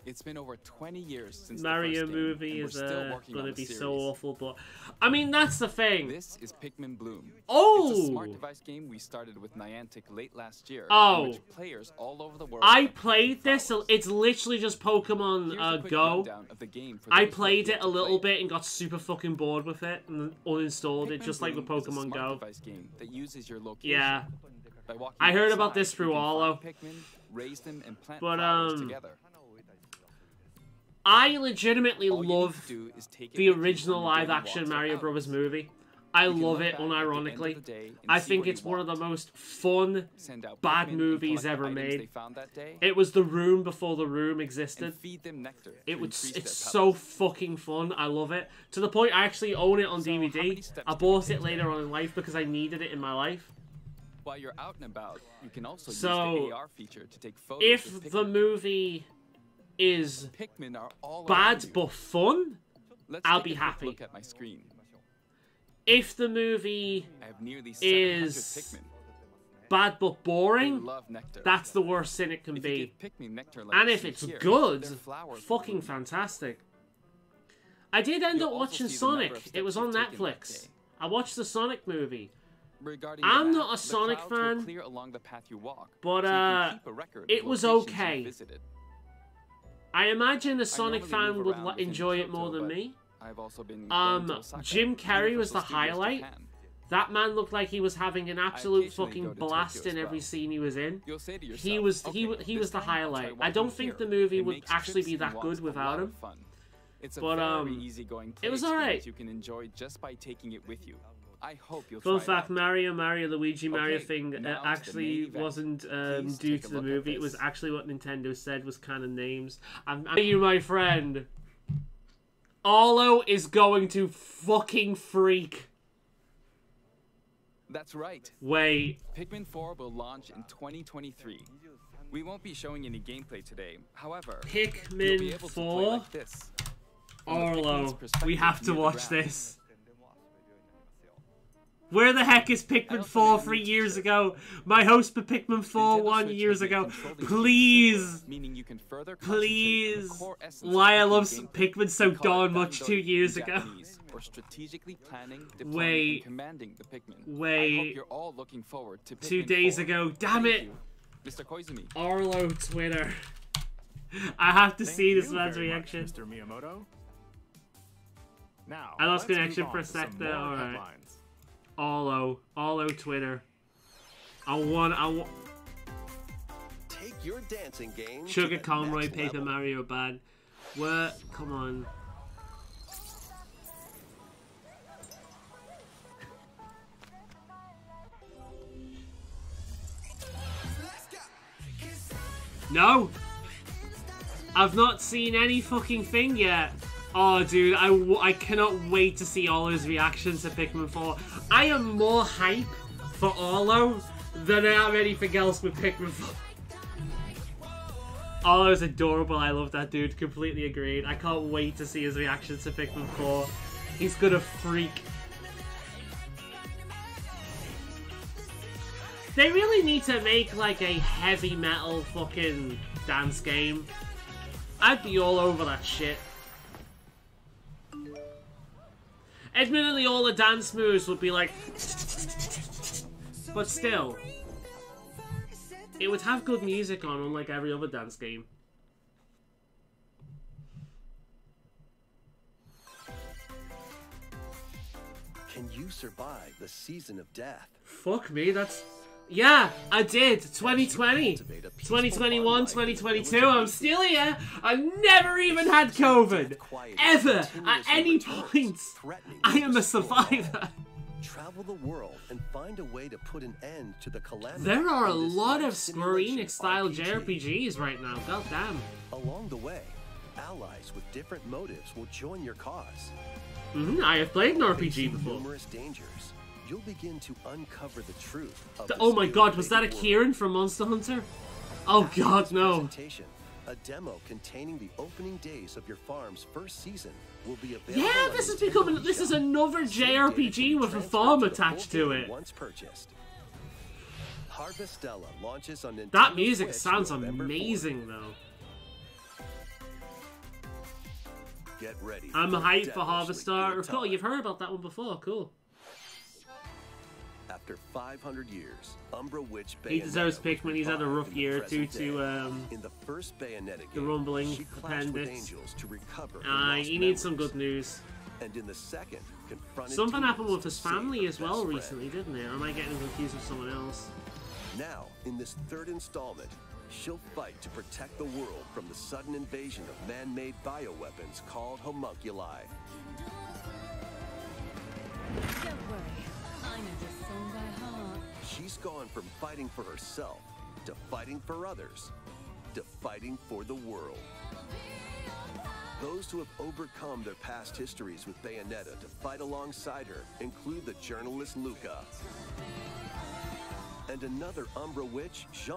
It's been over 20 years since Mario the first game, movie and we're is still working gonna on the be series. so awful, but I mean that's the thing. This is Pikmin Bloom. Oh! It's a smart device game we started with Niantic late last year. Oh. In which players all over the world I have played played this. It's literally just Pokemon Here's a quick Go. rundown of the game for I those who played have it yet a to little play bit and got super fucking bored with it and uninstalled it, Pikmin just like with Bloom is a Pokemon smart Go. device game that uses your location. Yeah. By walking I heard about outside, this through you can Arlo. find Pikmin, raise them, and plant But, flowers together. I legitimately All you need love to do is take it the with you original on your daily live-action walks or Mario outings. Brothers movie. I You can love look it back at the end of unironically. the day and I see think where it's you one of the walked. most fun, Send out bad Pikmin and movies collect ever items made. they found that day, It was The Room before The Room existed. and feed them nectar to It would. increase It's their so pellets. fucking fun. I love it to the point I actually own it on So, how many DVD. steps I do we bought take it later on in life because I needed it in my life. While you're out and about, you can also So, use the AR feature to take photos If with the Pikmin. movie is Pikmin are all bad around you. but fun, Let's I'll take be a quick happy. Look at my screen. If the movie I have nearly 700 is Pikmin. bad but They boring, love nectar. that's the worst thing it can If you be. give Pikmin nectar like And you if see it's here, good, their flowers fucking bloom. fantastic. I did end You'll up also watching see the number Sonic. of It was steps on you've taken that Netflix. day. I watched the Sonic movie. Regarding I'm the not a map, Sonic the clouds will fan, clear along the path you walk, but, so you can keep a record it of was locations okay. you've visited. I imagine a Sonic normally fan move would around within enjoy it more Kyoto, than but me. I've also been going to Osaka, Jim Carrey was the Universal Studios highlight. Japan. That man looked like he was having an absolute occasionally fucking go to blast Tokyo in as every well. scene he was in. You'll say to yourself, He was okay, he this was the time I'll try highlight. I walking don't think here. the movie It would makes actually trips be and that walks good a without lot him. of fun. It's a But, very easygoing play it was experience alright. you can enjoy just by taking it with you. I hope you'll Fun try fact: it out. Mario Luigi Mario Okay, thing now to the actually main event. wasn't Please due take a to the look at movie. It was this. actually what Nintendo said was kind of names. I'm you, my friend. Arlo is going to fucking freak. That's right. Wait. Pikmin 4 will launch in 2023. We won't be showing any gameplay today. However, you'll be Pikmin able to 4? play like this. From the Pikmin's Arlo, we perspective have to near the watch ground. this. Where the heck is Pikmin also 4 made a 3 new years t-shirt. ago? My host for Pikmin 4 Nintendo 1 Switch years has made ago. controlling games Please! simpler, meaning you can further concentrate on the Please! core essence of Why I Pikmin love gameplay. Pikmin so We call it darn much Dandori 2 years in ago. Japanese, or strategically planning, deploying, Wait. and commanding the Pikmin. I Wait. hope you're all looking forward to Pikmin 2 days 4. ago. Damn Thank it! you, Mr. Koizumi. Arlo Twitter. I have to Thank see this you man's very much, reaction. Mr. Miyamoto. Now, I lost let's connection move for a on to sec some there, more alright. headlines. Arlo Twitter. I want Take your dancing game Sugar to the Conroy next Paper level. Mario bad. Where? Come on. No! I've not seen any fucking thing yet. Oh, dude, I cannot wait to see Olo's reaction to Pikmin 4. I am more hype for Olo than I am anything else with Pikmin 4. Olo's adorable. I love that dude. Completely agreed. I can't wait to see his reaction to Pikmin 4. He's gonna freak. They really need to make like a heavy metal fucking dance game. I'd be all over that shit. Admittedly, all the dance moves would be like... But still, it would have good music on, unlike every other dance game. Can you survive the season of death? Fuck me, that's... Yeah, I did. 2020, 2021, 2022. I'm still here. I've never even had COVID. Ever. At any point. I am a survivor. Travel the world and find a way to put an end to the calamity. There are a lot of Square Enix style JRPGs right now. God damn. Along the way, allies with different motives will join your cause. I have played an RPG before. Numerous dangers. You'll begin to uncover the truth of Oh my god, was that a Kieran from Monster Hunter? Oh god, no. A demo containing the opening days of your farm's first season will be available. Yeah, this is becoming. This is another JRPG with a farm attached to it. Once purchased. Harvestella launches on Nintendo That music Switch sounds November 4th. amazing, though. Get ready. I'm hyped for Harvestar. Cool, you've heard about that one before. Cool. After 500 years, Umbra Witch Bayonetta He deserves Pikmin. He's had a rough year due to in the first Bayonetta the game, rumbling she clashed with appendix. angels to recover her lost He needs some memories. good news. And in the second, confronted Something demons happened with to his save family her as well best friend. recently, didn't it? Or am I getting confused with someone else? Now, in this third installment, she'll fight to protect the world from the sudden invasion of man-made bioweapons called homunculi. Don't worry, I know this song by heart. She's gone from fighting for herself to fighting for others to fighting for the world. Those who have overcome their past histories with Bayonetta to fight alongside her include the journalist Luca and another Umbra witch, Jean.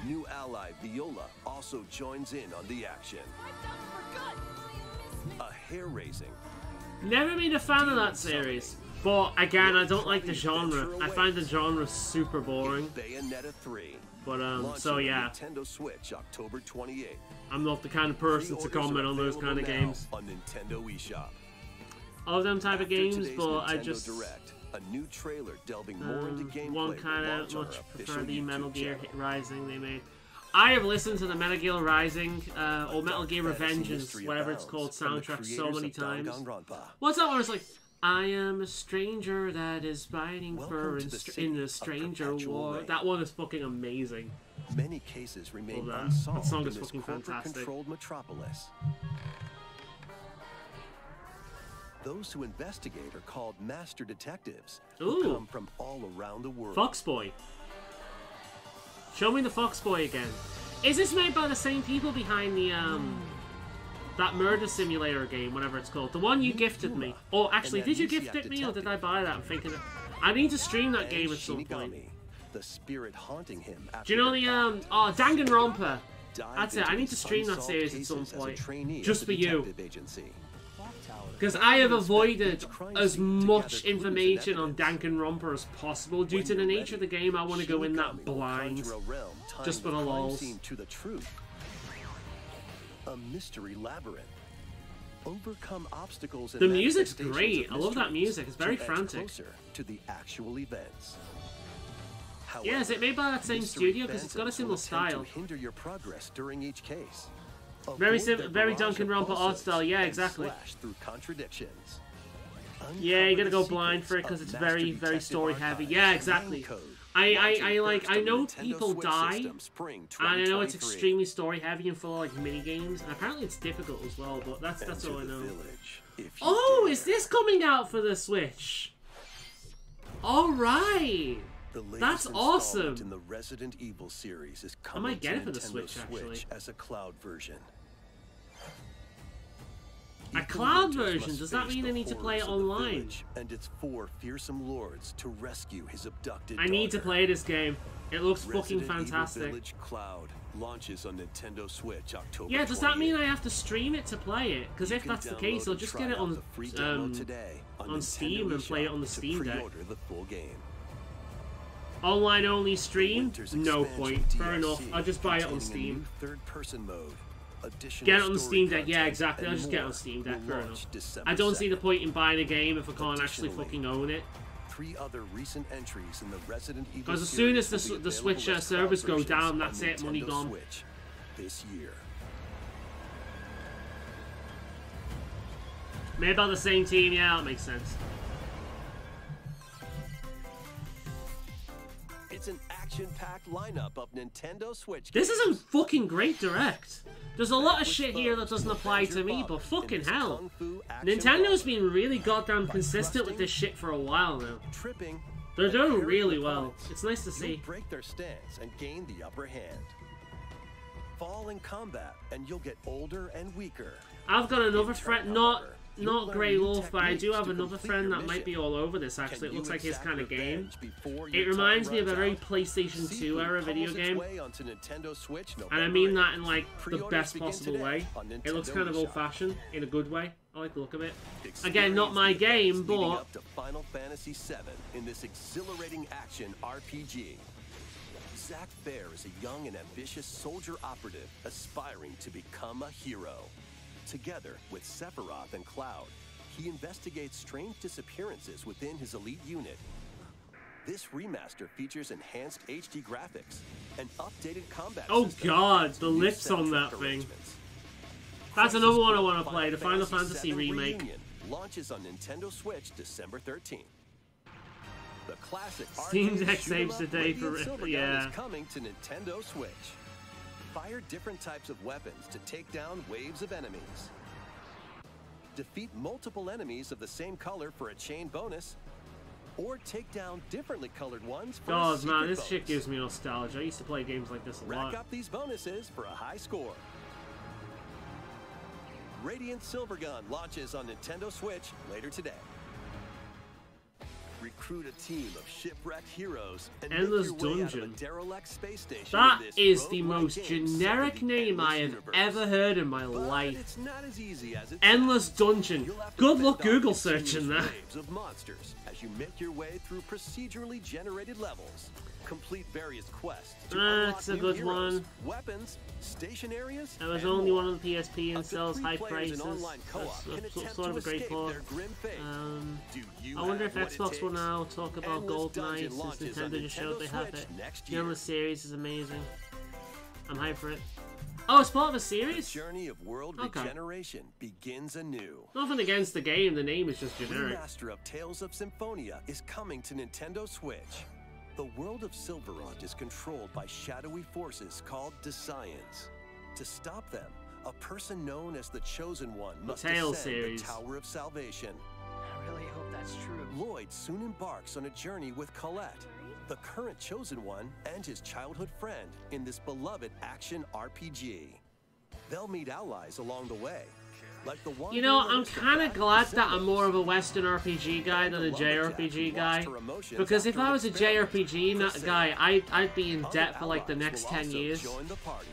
New ally Viola also joins in on the action. A hair-raising. Never been a fan of that series. But again, I don't like the genre. I find the genre super boring. Bayonetta 3. But so yeah. Nintendo Switch October 28th. I'm not the kind of person to comment on those kind of games. On Nintendo eShop. All of them type of After games, today's but I Nintendo just Direct, a new trailer delving more into gameplay one will kind launch of on much our prefer official the Metal YouTube Gear channel. Rising they made. I have listened to the Metal Gear Rising or Metal Gear Fantasy Revengeance, mystery whatever it's abounds called, from the soundtrack so creators many of times. Danganronpa. What's that one? It's like, I am a stranger that is fighting Welcome for to the city in a of stranger perpetual war. rain. That one is fucking amazing. Many cases remain Love that. unsolved That song in is this fucking fantastic. corporate-controlled metropolis. Those who investigate are called master detectives, who Ooh. come from all around the world. Foxboy. Show me the Foxboy again. Is this made by the same people behind the that murder simulator game, whatever it's called? The one you gifted me. Oh, actually, did you gift it me or did I buy that? I'm thinking I need to stream that game at some point. The spirit haunting him. Do you know the Danganronpa? That's it. I need to stream that series at some point, just for you. Because I have avoided as much information on Danganronpa as possible due to the nature of the game. I want to go in that blind, just for the lols. A mystery labyrinth. Overcome obstacles. The music's great. I love that music. It's very frantic. Closer to the actual events. However, Yeah, is it made by that same mystery studio? Because it's got a phantoms will similar attempt style. to hinder your progress during each case. Very Avoid the very barrage of Danganronpa art bosses style. Yeah, and exactly. slash through contradictions. Yeah, you gotta Uncover go the blind for it secrets because it's of very Master very Detective story heavy. Archives Yeah, and exactly. Code. I Launching first on know Nintendo people Switch die, system, spring and I know it's 2023. extremely story heavy and full of like mini games, and apparently it's difficult as well. But that's Enter all I the know. village, if you Oh, dare. is this coming out for the Switch? All right. The latest That's installment awesome. in the Resident Evil series is I coming might get to it for the Nintendo Switch, actually. as a cloud version. A cloud version? Does that mean I need to play it online? And its 4 fearsome lords to rescue his abducted I need to play this game. It looks fucking fantastic. Village Cloud launches on Nintendo Switch October. Yeah, does that mean I have to stream it to play it? Because if that's the case, I'll just get it on Steam and play it on the Steam Deck. The full game. Online only stream? No point. Fair enough. I'll just buy it on Steam. Third-person mode. Get it on the Steam Deck. Yeah, exactly. I'll just get it on Steam Deck. Fair enough. I don't see the point in buying a game if I can't actually fucking own it. 3 other recent entries in the Resident Evil because as soon as the Switch servers go down, that's it. Money gone. Switch this year. Made by the same team. Yeah, that makes sense. It's an action-packed lineup of Nintendo Switch games. This is a fucking great direct. There's a lot of shit here that doesn't apply to me, but fucking hell. Nintendo's been really goddamn consistent with this shit for a while now. They're doing really well. It's nice to see. Break their stance and gain the upper hand. Fall in combat and you'll get older and weaker. I've got another friend, not Grey Wolf, but I do have another friend that might be all over this, actually. It looks like his kind of game. It reminds me of a very PlayStation 2 era video game. And I mean that in, like, the best possible way. It looks kind of old-fashioned, in a good way. I like the look of it. Again, not my game, but... Final Fantasy VII in this exhilarating action RPG. Zack Fair is a young and ambitious soldier operative aspiring to become a hero. Together with Sephiroth and Cloud, he investigates strange disappearances within his elite unit. This remaster features enhanced HD graphics and updated combat systems. Oh god, the lips on that thing. That's another one I want to play, the Final Fantasy remake. Launches on Nintendo Switch December 13th. The classic Steam Deck saves the day for is coming to Nintendo Switch. Fire different types of weapons to take down waves of enemies. Defeat multiple enemies of the same color for a chain bonus. Or take down differently colored ones for a secret man, this bonus. shit gives me nostalgia. I used to play games like this a lot. Rack up these bonuses for a high score. Radiant Silvergun launches on Nintendo Switch later today. Recruit a team of shipwrecked heroes and Endless make your way Dungeon. Out of a derelict space station That this is the roguelike most game generic set in the name I have universe. ever heard in my But life. it's not as easy as it Endless sounds. Dungeon. You'll have to Good fend luck off Google continuous searching that. waves of monsters as you make your way through procedurally generated levels. Complete various quests to unlock That's a new good heroes, one. weapons, station areas, It was and only more. one on the PSP and Up to sells 3 high players in prices. online co-op can That's attempt sort of a to great escape port. their grim fate. Do you I wonder if have what it Xbox will takes? now talk about Endless GoldenEye Dungeon since launches on Nintendo just showed Nintendo they have Switch it. next The year. Endless series is amazing. I'm hyped for it. Oh, it's part of a The series? journey of world Okay. regeneration begins anew. Nothing against the game, the name is just generic. Remaster of Tales of Symphonia is coming to Nintendo Switch. The world of Silverrot is controlled by shadowy forces called Desians. To stop them, a person known as the Chosen One must Tales descend series. the Tower of Salvation. I really hope that's true. Lloyd soon embarks on a journey with Colette, the current Chosen One, and his childhood friend in this beloved action RPG. They'll meet allies along the way. Like the one You know, I'm kind of glad that I'm more of a Western RPG guy than a JRPG guy. Because if I was a JRPG guy, I'd be in debt for like the next 10 years. Join the party.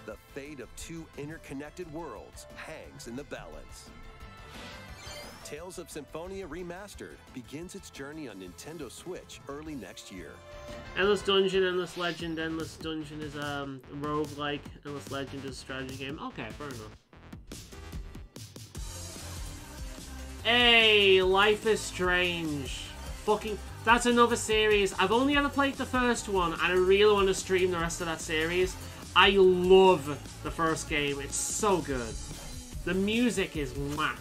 The fate of 2 interconnected worlds hangs in the balance. Tales of Symphonia Remastered begins its journey on Nintendo Switch early next year. Endless Dungeon, Endless Legend. Endless Dungeon is roguelike. Endless Legend is a strategy game. Okay, fair enough. Hey, Life is Strange. Fucking, that's another series. I've only ever played the first one, and I really want to stream the rest of that series. I love the first game. It's so good. The music is mwah.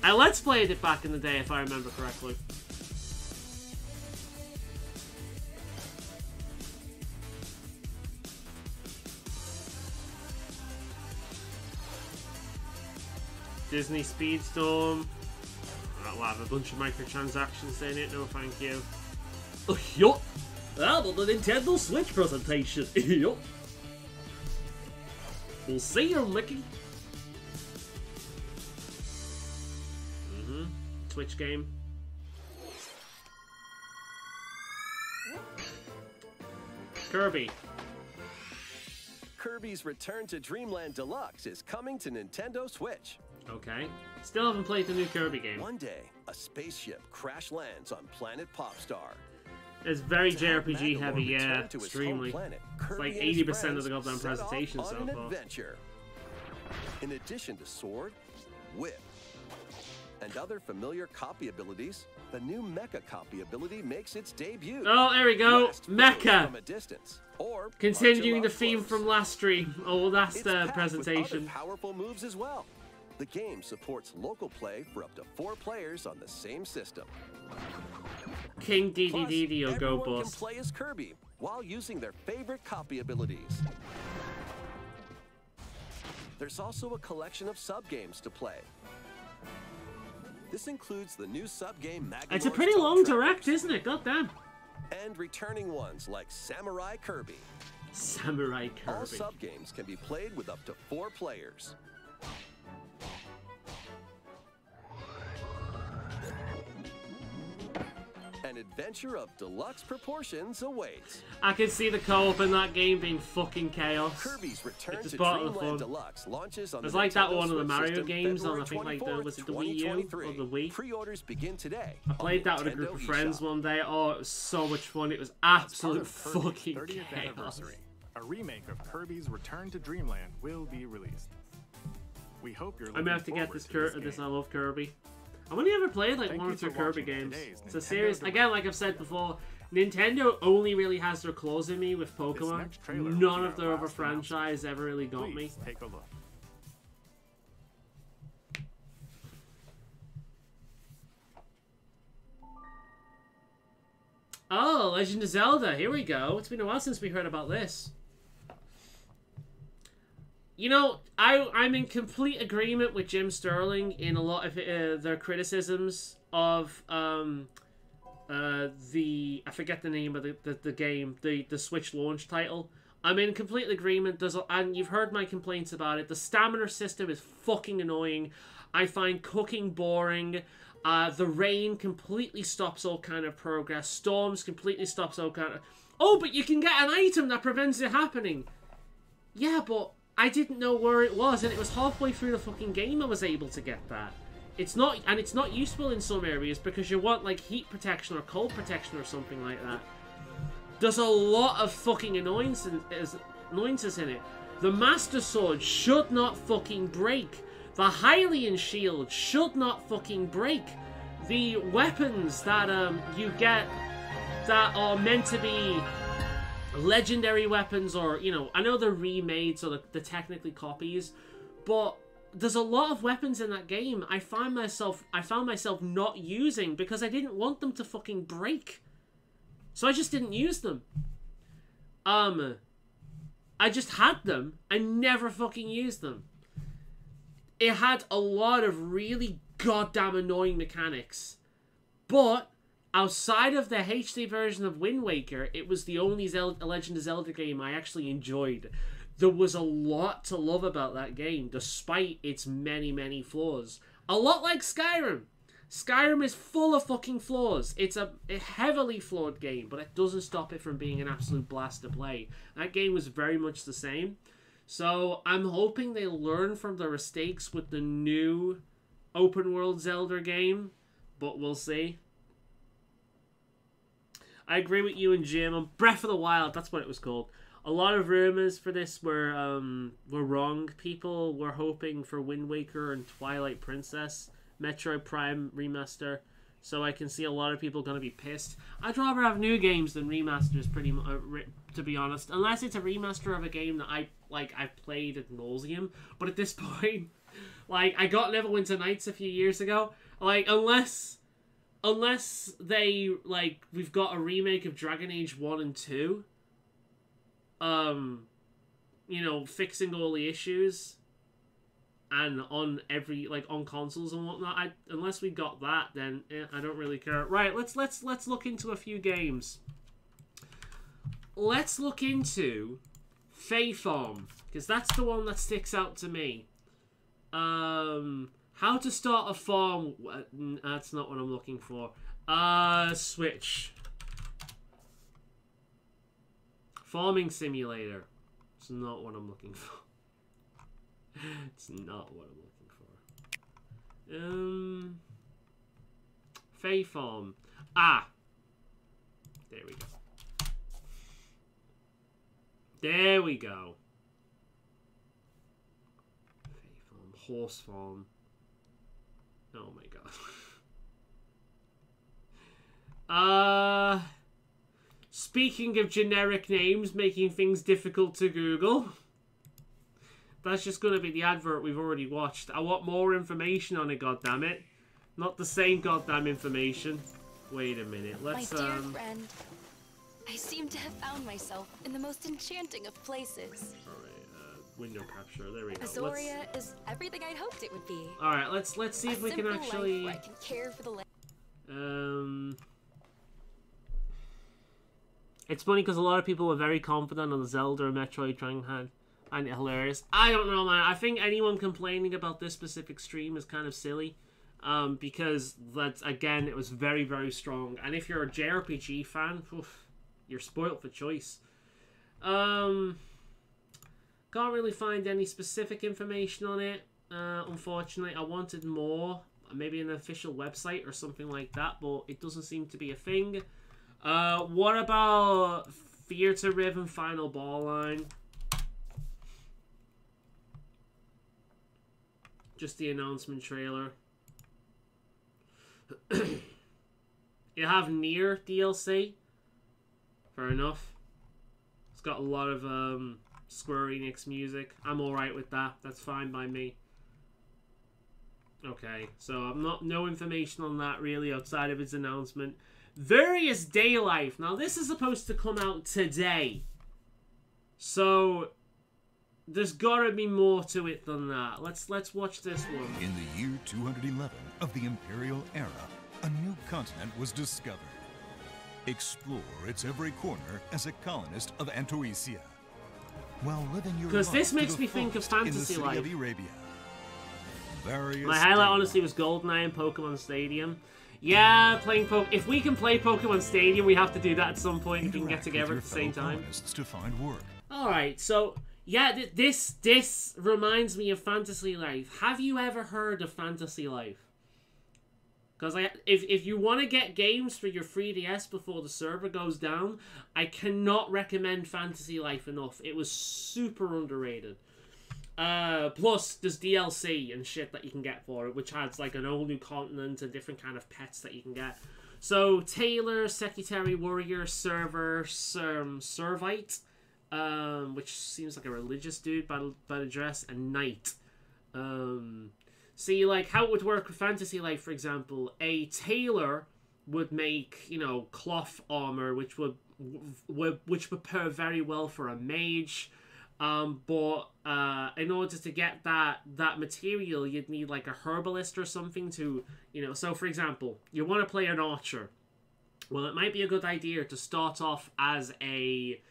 I Let's Played it back in the day, if I remember correctly. Disney Speedstorm. That'll have a bunch of microtransactions in it, no thank you. Oh, yup! How about the Nintendo Switch presentation? Yup! We'll see you, Mickey. Switch game. Kirby. Kirby's Return to Dreamland Deluxe is coming to Nintendo Switch. Okay. Still haven't played the new Kirby game. One day, a spaceship crash lands on planet Popstar. It's very JRPG heavy, yeah, extremely. Planet, it's like 80% of the goddamn presentation so far. Adventure. In addition to sword, whip, and other familiar copy abilities, the new Mecha copy ability makes its debut. Oh, there we go. Mecha. From a distance, or continuing the theme from last stream. Oh, last presentation. With other powerful moves as well. The game supports local play for up to 4 players on the same system. King DDD or go everyone bust. Can play as Kirby while using their favorite copy abilities. There's also a collection of sub-games to play. This includes the new sub-game Magnemor's It's a pretty long direct, isn't it? God damn. And returning ones like Samurai Kirby. Samurai Kirby. All sub-games can be played with up to 4 players. An adventure of deluxe proportions awaits. I can see the co-op in that game being fucking chaos. Kirby's Return it's to Dreamland Dreamland Deluxe launches on it's the like that Nintendo one of the Switch Mario system games on, I February think, like, was it the Wii U or the Wii? Pre-orders begin today. I played that with a group of friends one day. Oh, it was so much fun. It was absolute fucking 30th chaos. anniversary, a remake of Kirby's Return to Dreamland will be released. We hope you're I'm gonna have to get this I love Kirby. I've only ever played like 1 or 2 Kirby games. It's a series. Again, like I've said before, Nintendo only really has their claws in me with Pokemon. None of their other franchise ever really got me. Take a look. Oh, Legend of Zelda. Here we go. It's been a while since we heard about this. You know, I'm in complete agreement with Jim Sterling in a lot of their criticisms of I forget the name of the game, the Switch launch title. I'm in complete agreement. And you've heard my complaints about it. The stamina system is fucking annoying. I find cooking boring. The rain completely stops all kind of progress. Storms completely stops all kind of... Oh, but you can get an item that prevents it happening. Yeah, but I didn't know where it was, and it was halfway through the fucking game I was able to get that. It's not useful in some areas because you want like heat protection or cold protection or something like that. There's a lot of fucking annoyances in it. The Master Sword should not fucking break. The Hylian Shield should not fucking break. The weapons that you get that are meant to be legendary weapons, or, you know, I know they're remade, so they're technically copies, but there's a lot of weapons in that game I found myself not using because I didn't want them to fucking break. So I just didn't use them. I just had them and never fucking used them. It had a lot of really goddamn annoying mechanics, but outside of the HD version of Wind Waker, it was the only Legend of Zelda game I actually enjoyed. There was a lot to love about that game, despite its many, many flaws. A lot like Skyrim. Skyrim is full of fucking flaws. It's a heavily flawed game, but it doesn't stop it from being an absolute blast to play. That game was very much the same. So I'm hoping they learn from their mistakes with the new open world Zelda game, but we'll see. I agree with you and Jim on Breath of the Wild. That's what it was called. A lot of rumors for this were wrong. People were hoping for Wind Waker and Twilight Princess, Metroid Prime remaster. So I can see a lot of people going to be pissed. I'd rather have new games than remasters, pretty much, to be honest. Unless it's a remaster of a game that I've played ad nauseum. But at this point, like, I got Neverwinter Nights a few years ago. Like, unless they, like, we've got a remake of Dragon Age 1 and 2, you know, fixing all the issues, and on on consoles and whatnot, unless we got that, then I don't really care. Right, let's look into a few games. Let's look into Faolan, because that's the one that sticks out to me. How to start a farm. That's not what I'm looking for. Switch. Farming simulator. It's not what I'm looking for. It's not what I'm looking for. Faolan. Ah. There we go. There we go. Faolan. Horse farm. Oh my god. Speaking of generic names making things difficult to Google. That's just going to be the advert we've already watched. I want more information on it, goddammit. Not the same goddamn information. Wait a minute, let's, My dear friend, I seem to have found myself in the most enchanting of places. Alright, window capture, there we go. Azoria is everything I'd hoped it would be. Alright, let's see if we can actually... Life where I can care for the It's funny because a lot of people were very confident on the Zelda or Metroid trying to find it hilarious. I don't know, man. I think anyone complaining about this specific stream is kind of silly. Because, that's, again, it was very, very strong. And if you're a JRPG fan, oof, you're spoiled for choice. Can't really find any specific information on it, unfortunately. I wanted more, maybe an official website or something like that, but it doesn't seem to be a thing. What about Theater Riven Final Ball Line? Just the announcement trailer. You have Nier DLC. Fair enough. It's got a lot of Square Enix music. I'm alright with that. That's fine by me. Okay, so I'm no information on that really outside of its announcement. Various Day Life. Now this is supposed to come out today. So there's gotta be more to it than that. Let's watch this one. In the year 211 of the Imperial Era, a new continent was discovered. Explore its every corner as a colonist of Antoisia, while living your life. Because this makes me think of Fantasy Life. My highlight honestly was GoldenEye and Pokemon Stadium. Yeah, playing if we can play Pokemon Stadium, we have to do that at some point if we can get together at the same time. To find work. Alright, so yeah, this reminds me of Fantasy Life. Have you ever heard of Fantasy Life? Because if you want to get games for your 3DS before the server goes down, I cannot recommend Fantasy Life enough. It was super underrated. Plus, there's DLC and shit that you can get for it, which adds like an whole new continent and different kind of pets that you can get. So, Taylor, Secretary Warrior, Server, Servite, which seems like a religious dude by the dress, and Knight. See, like, how it would work with Fantasy Life, for example, a tailor would make, you know, cloth armor, which would pair very well for a mage. But in order to get that material, you'd need like a herbalist or something to, you know. So, for example, you want to play an archer. Well, it might be a good idea to start off as a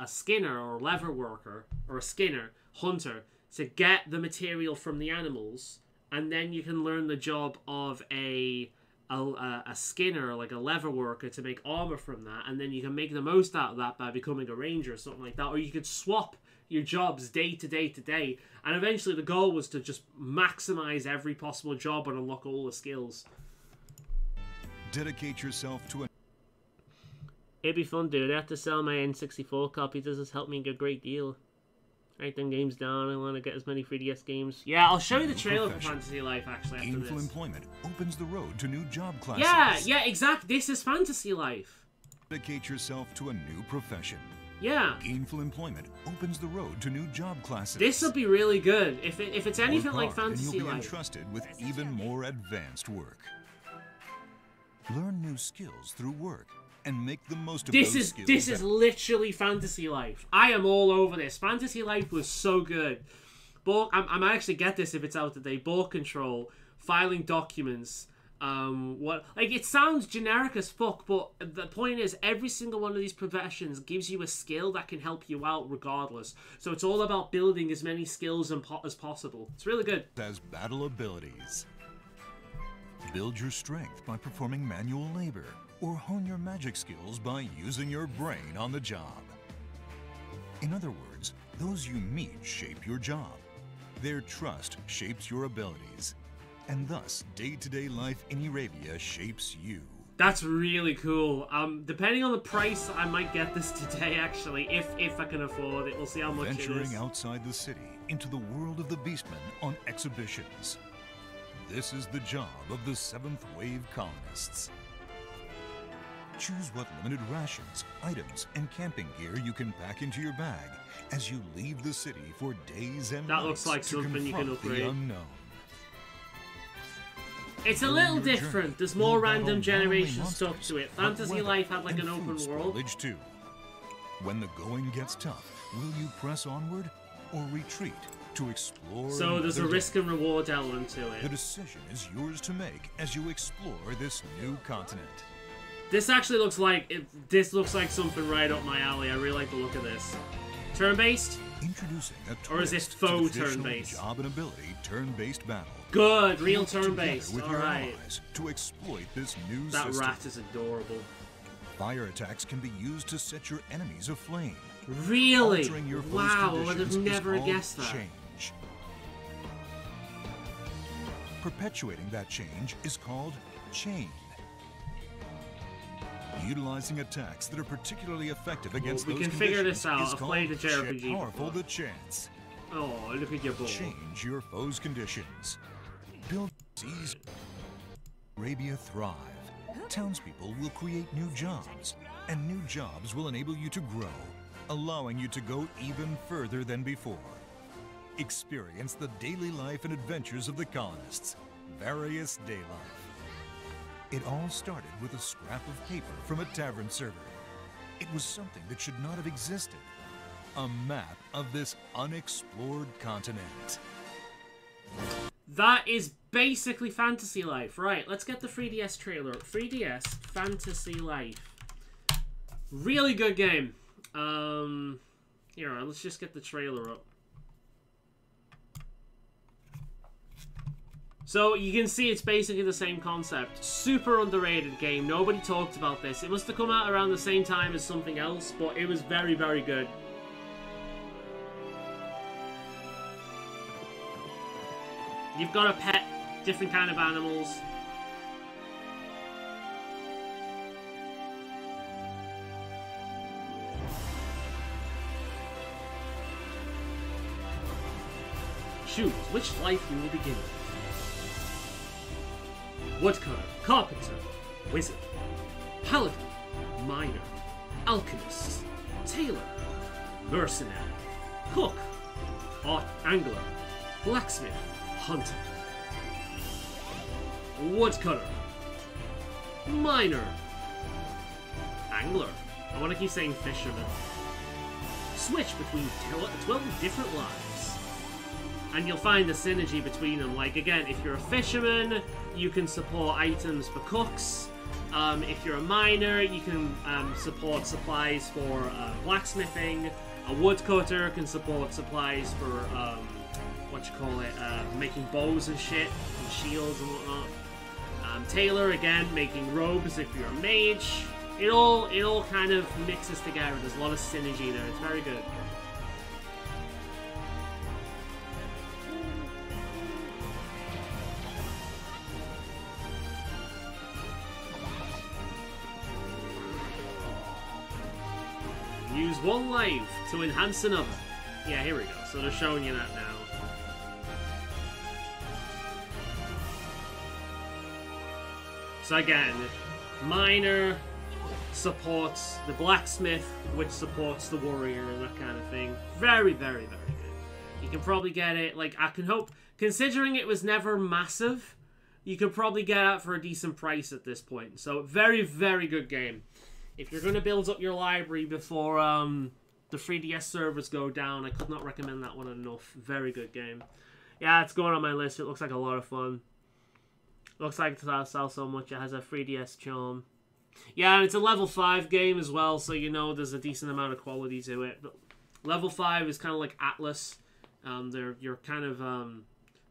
skinner or leather worker or a skinner hunter to get the material from the animals, and then you can learn the job of a skinner, like a leather worker, to make armor from that, and then you can make the most out of that by becoming a ranger or something like that. Or you could swap your jobs day to day to day, and eventually the goal was to just maximize every possible job and unlock all the skills. Dedicate yourself to a... It'd be fun, dude. I have to sell my N64 copy. Does this help me a great deal? Write them games down. I want to get as many 3DS games. Yeah, I'll show you the trailer for Fantasy Life, actually, after Gainful this. employment opens the road to new job classes. Yeah, exactly. This is Fantasy Life. Dedicate yourself to a new profession. Yeah. Gainful employment opens the road to new job classes. This will be really good. If it's anything like Fantasy and you'll be Life. entrusted with even more advanced work. Learn new skills through work. And make the most of those skills. This is literally Fantasy Life. I am all over this. Fantasy Life was so good. But I might actually get this if it's out today. Ball control, filing documents, What, like, it sounds generic as fuck, but the point is every single one of these professions gives you a skill that can help you out regardless. So it's all about building as many skills as possible. It's really good. As battle abilities. Build your strength by performing manual labor, or hone your magic skills by using your brain on the job. In other words, those you meet shape your job. Their trust shapes your abilities. And thus, day-to-day life in Eravia shapes you. That's really cool. Depending on the price, I might get this today, actually, if I can afford it. We'll see how much it is. Venturing outside the city into the world of the Beastmen on exhibitions. This is the job of the 7th Wave colonists. Choose what limited rations, items, and camping gear you can pack into your bag as you leave the city for days and nights. That looks like something you can upgrade. The unknown. It's a little different. There's more random generation stuff to it. Fantasy Life had like an open world. Too. When the going gets tough, will you press onward or retreat to explore? So there's a risk and reward element to it. The decision is yours to make as you explore this new continent. This actually looks like this looks like something right up my alley. I really like the look of this. Turn-based? Introducing a or is it faux turn-based? Job and ability turn-based battle. Good, real turn-based. All right. To exploit this new that system. rat is adorable. Fire attacks can be used to set your enemies aflame. Really? Your wow, I would have never guessed that. Change. Perpetuating that change is called chain. Utilizing attacks that are particularly effective against we those can figure this out. I've played a JRPG powerful before. the chance. Oh, look at your bow. Change your foe's conditions. Build seas. Arabia thrive. Townspeople will create new jobs, and new jobs will enable you to grow, allowing you to go even further than before. Experience the daily life and adventures of the colonists. Various day life. It all started with a scrap of paper from a tavern server. It was something that should not have existed. A map of this unexplored continent. That is basically Fantasy Life. Right, let's get the 3DS trailer. 3DS Fantasy Life. Really good game. Here, let's just get the trailer up. So, you can see it's basically the same concept. Super underrated game. Nobody talked about this. It must have come out around the same time as something else, but it was very, very good. You've got a pet, different kind of animals. Choose which life you will begin with. Woodcutter, carpenter, wizard, paladin, miner, alchemist, tailor, mercenary, cook, angler, blacksmith, hunter, woodcutter, miner, angler. I want to keep saying fisherman. Switch between 12 different lives. And you'll find the synergy between them. Like, again, if you're a fisherman, you can support items for cooks. If you're a miner, you can support supplies for blacksmithing. A woodcutter can support supplies for, making bows and shit, and shields and whatnot. Tailor, again, making robes if you're a mage. It all kind of mixes together. There's a lot of synergy there. It's very good. Use one life to enhance another. Yeah, here we go. So they're showing you that now. So again, miner supports the blacksmith, which supports the warrior and that kind of thing. Very, very, very good. You can probably get it, like, I can hope, considering it was never massive, you could probably get it for a decent price at this point. So, very, very good game. If you're going to build up your library before the 3DS servers go down, I could not recommend that one enough. Very good game. Yeah, it's going on my list. It looks like a lot of fun. Looks like it'll sell so much. It has a 3DS charm. Yeah, and it's a level 5 game as well, so you know there's a decent amount of quality to it. But level 5 is kind of like Atlas. You're kind of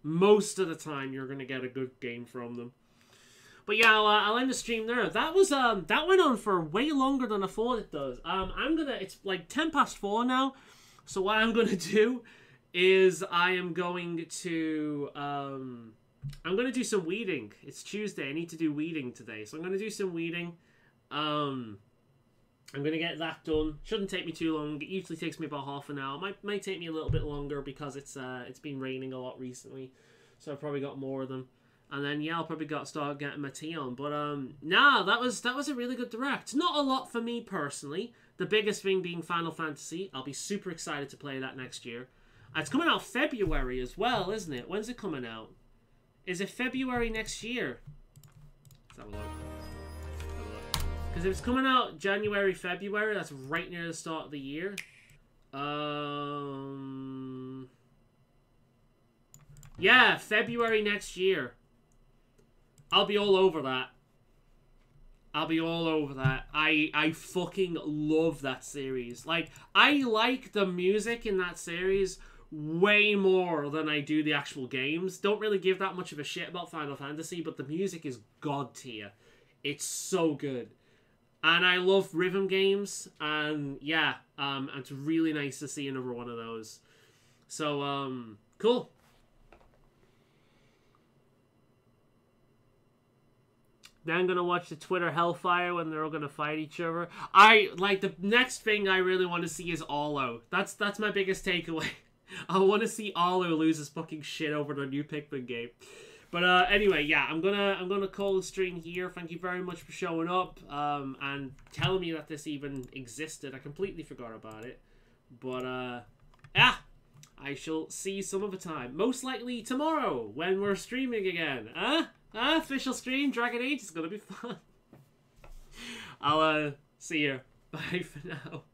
most of the time you're gonna get a good game from them. But yeah, I'll end the stream there. That was that went on for way longer than I thought it does. It's like 4 now. So what I'm gonna do is I'm gonna do some weeding. It's Tuesday. I need to do weeding today, so I'm gonna do some weeding. I'm gonna get that done. Shouldn't take me too long. It usually takes me about half an hour. Might take me a little bit longer because it's been raining a lot recently, so I've probably got more of them. And then yeah, I'll probably start getting my tea on. But nah, that was a really good direct. Not a lot for me personally. The biggest thing being Final Fantasy. I'll be super excited to play that next year. It's coming out February as well, isn't it? When's it coming out? Is it February next year? Let's have a look. Because if it's coming out January, February, that's right near the start of the year. Yeah, February next year. I'll be all over that. I'll be all over that. I fucking love that series. Like, I like the music in that series way more than I do the actual games. Don't really give that much of a shit about Final Fantasy, but the music is god tier. It's so good. And I love rhythm games, and yeah, it's really nice to see another one of those. So, cool. Then I'm gonna watch the Twitter Hellfire when they're all gonna fight each other. The next thing I really want to see is Arlo. That's my biggest takeaway. I want to see Arlo lose his fucking shit over the new Pikmin game. But anyway, yeah, I'm gonna call the stream here. Thank you very much for showing up and telling me that this even existed. I completely forgot about it. But yeah, I shall see you some other time. Most likely tomorrow when we're streaming again. Official stream, Dragon Age is gonna be fun. I'll see you. Bye for now.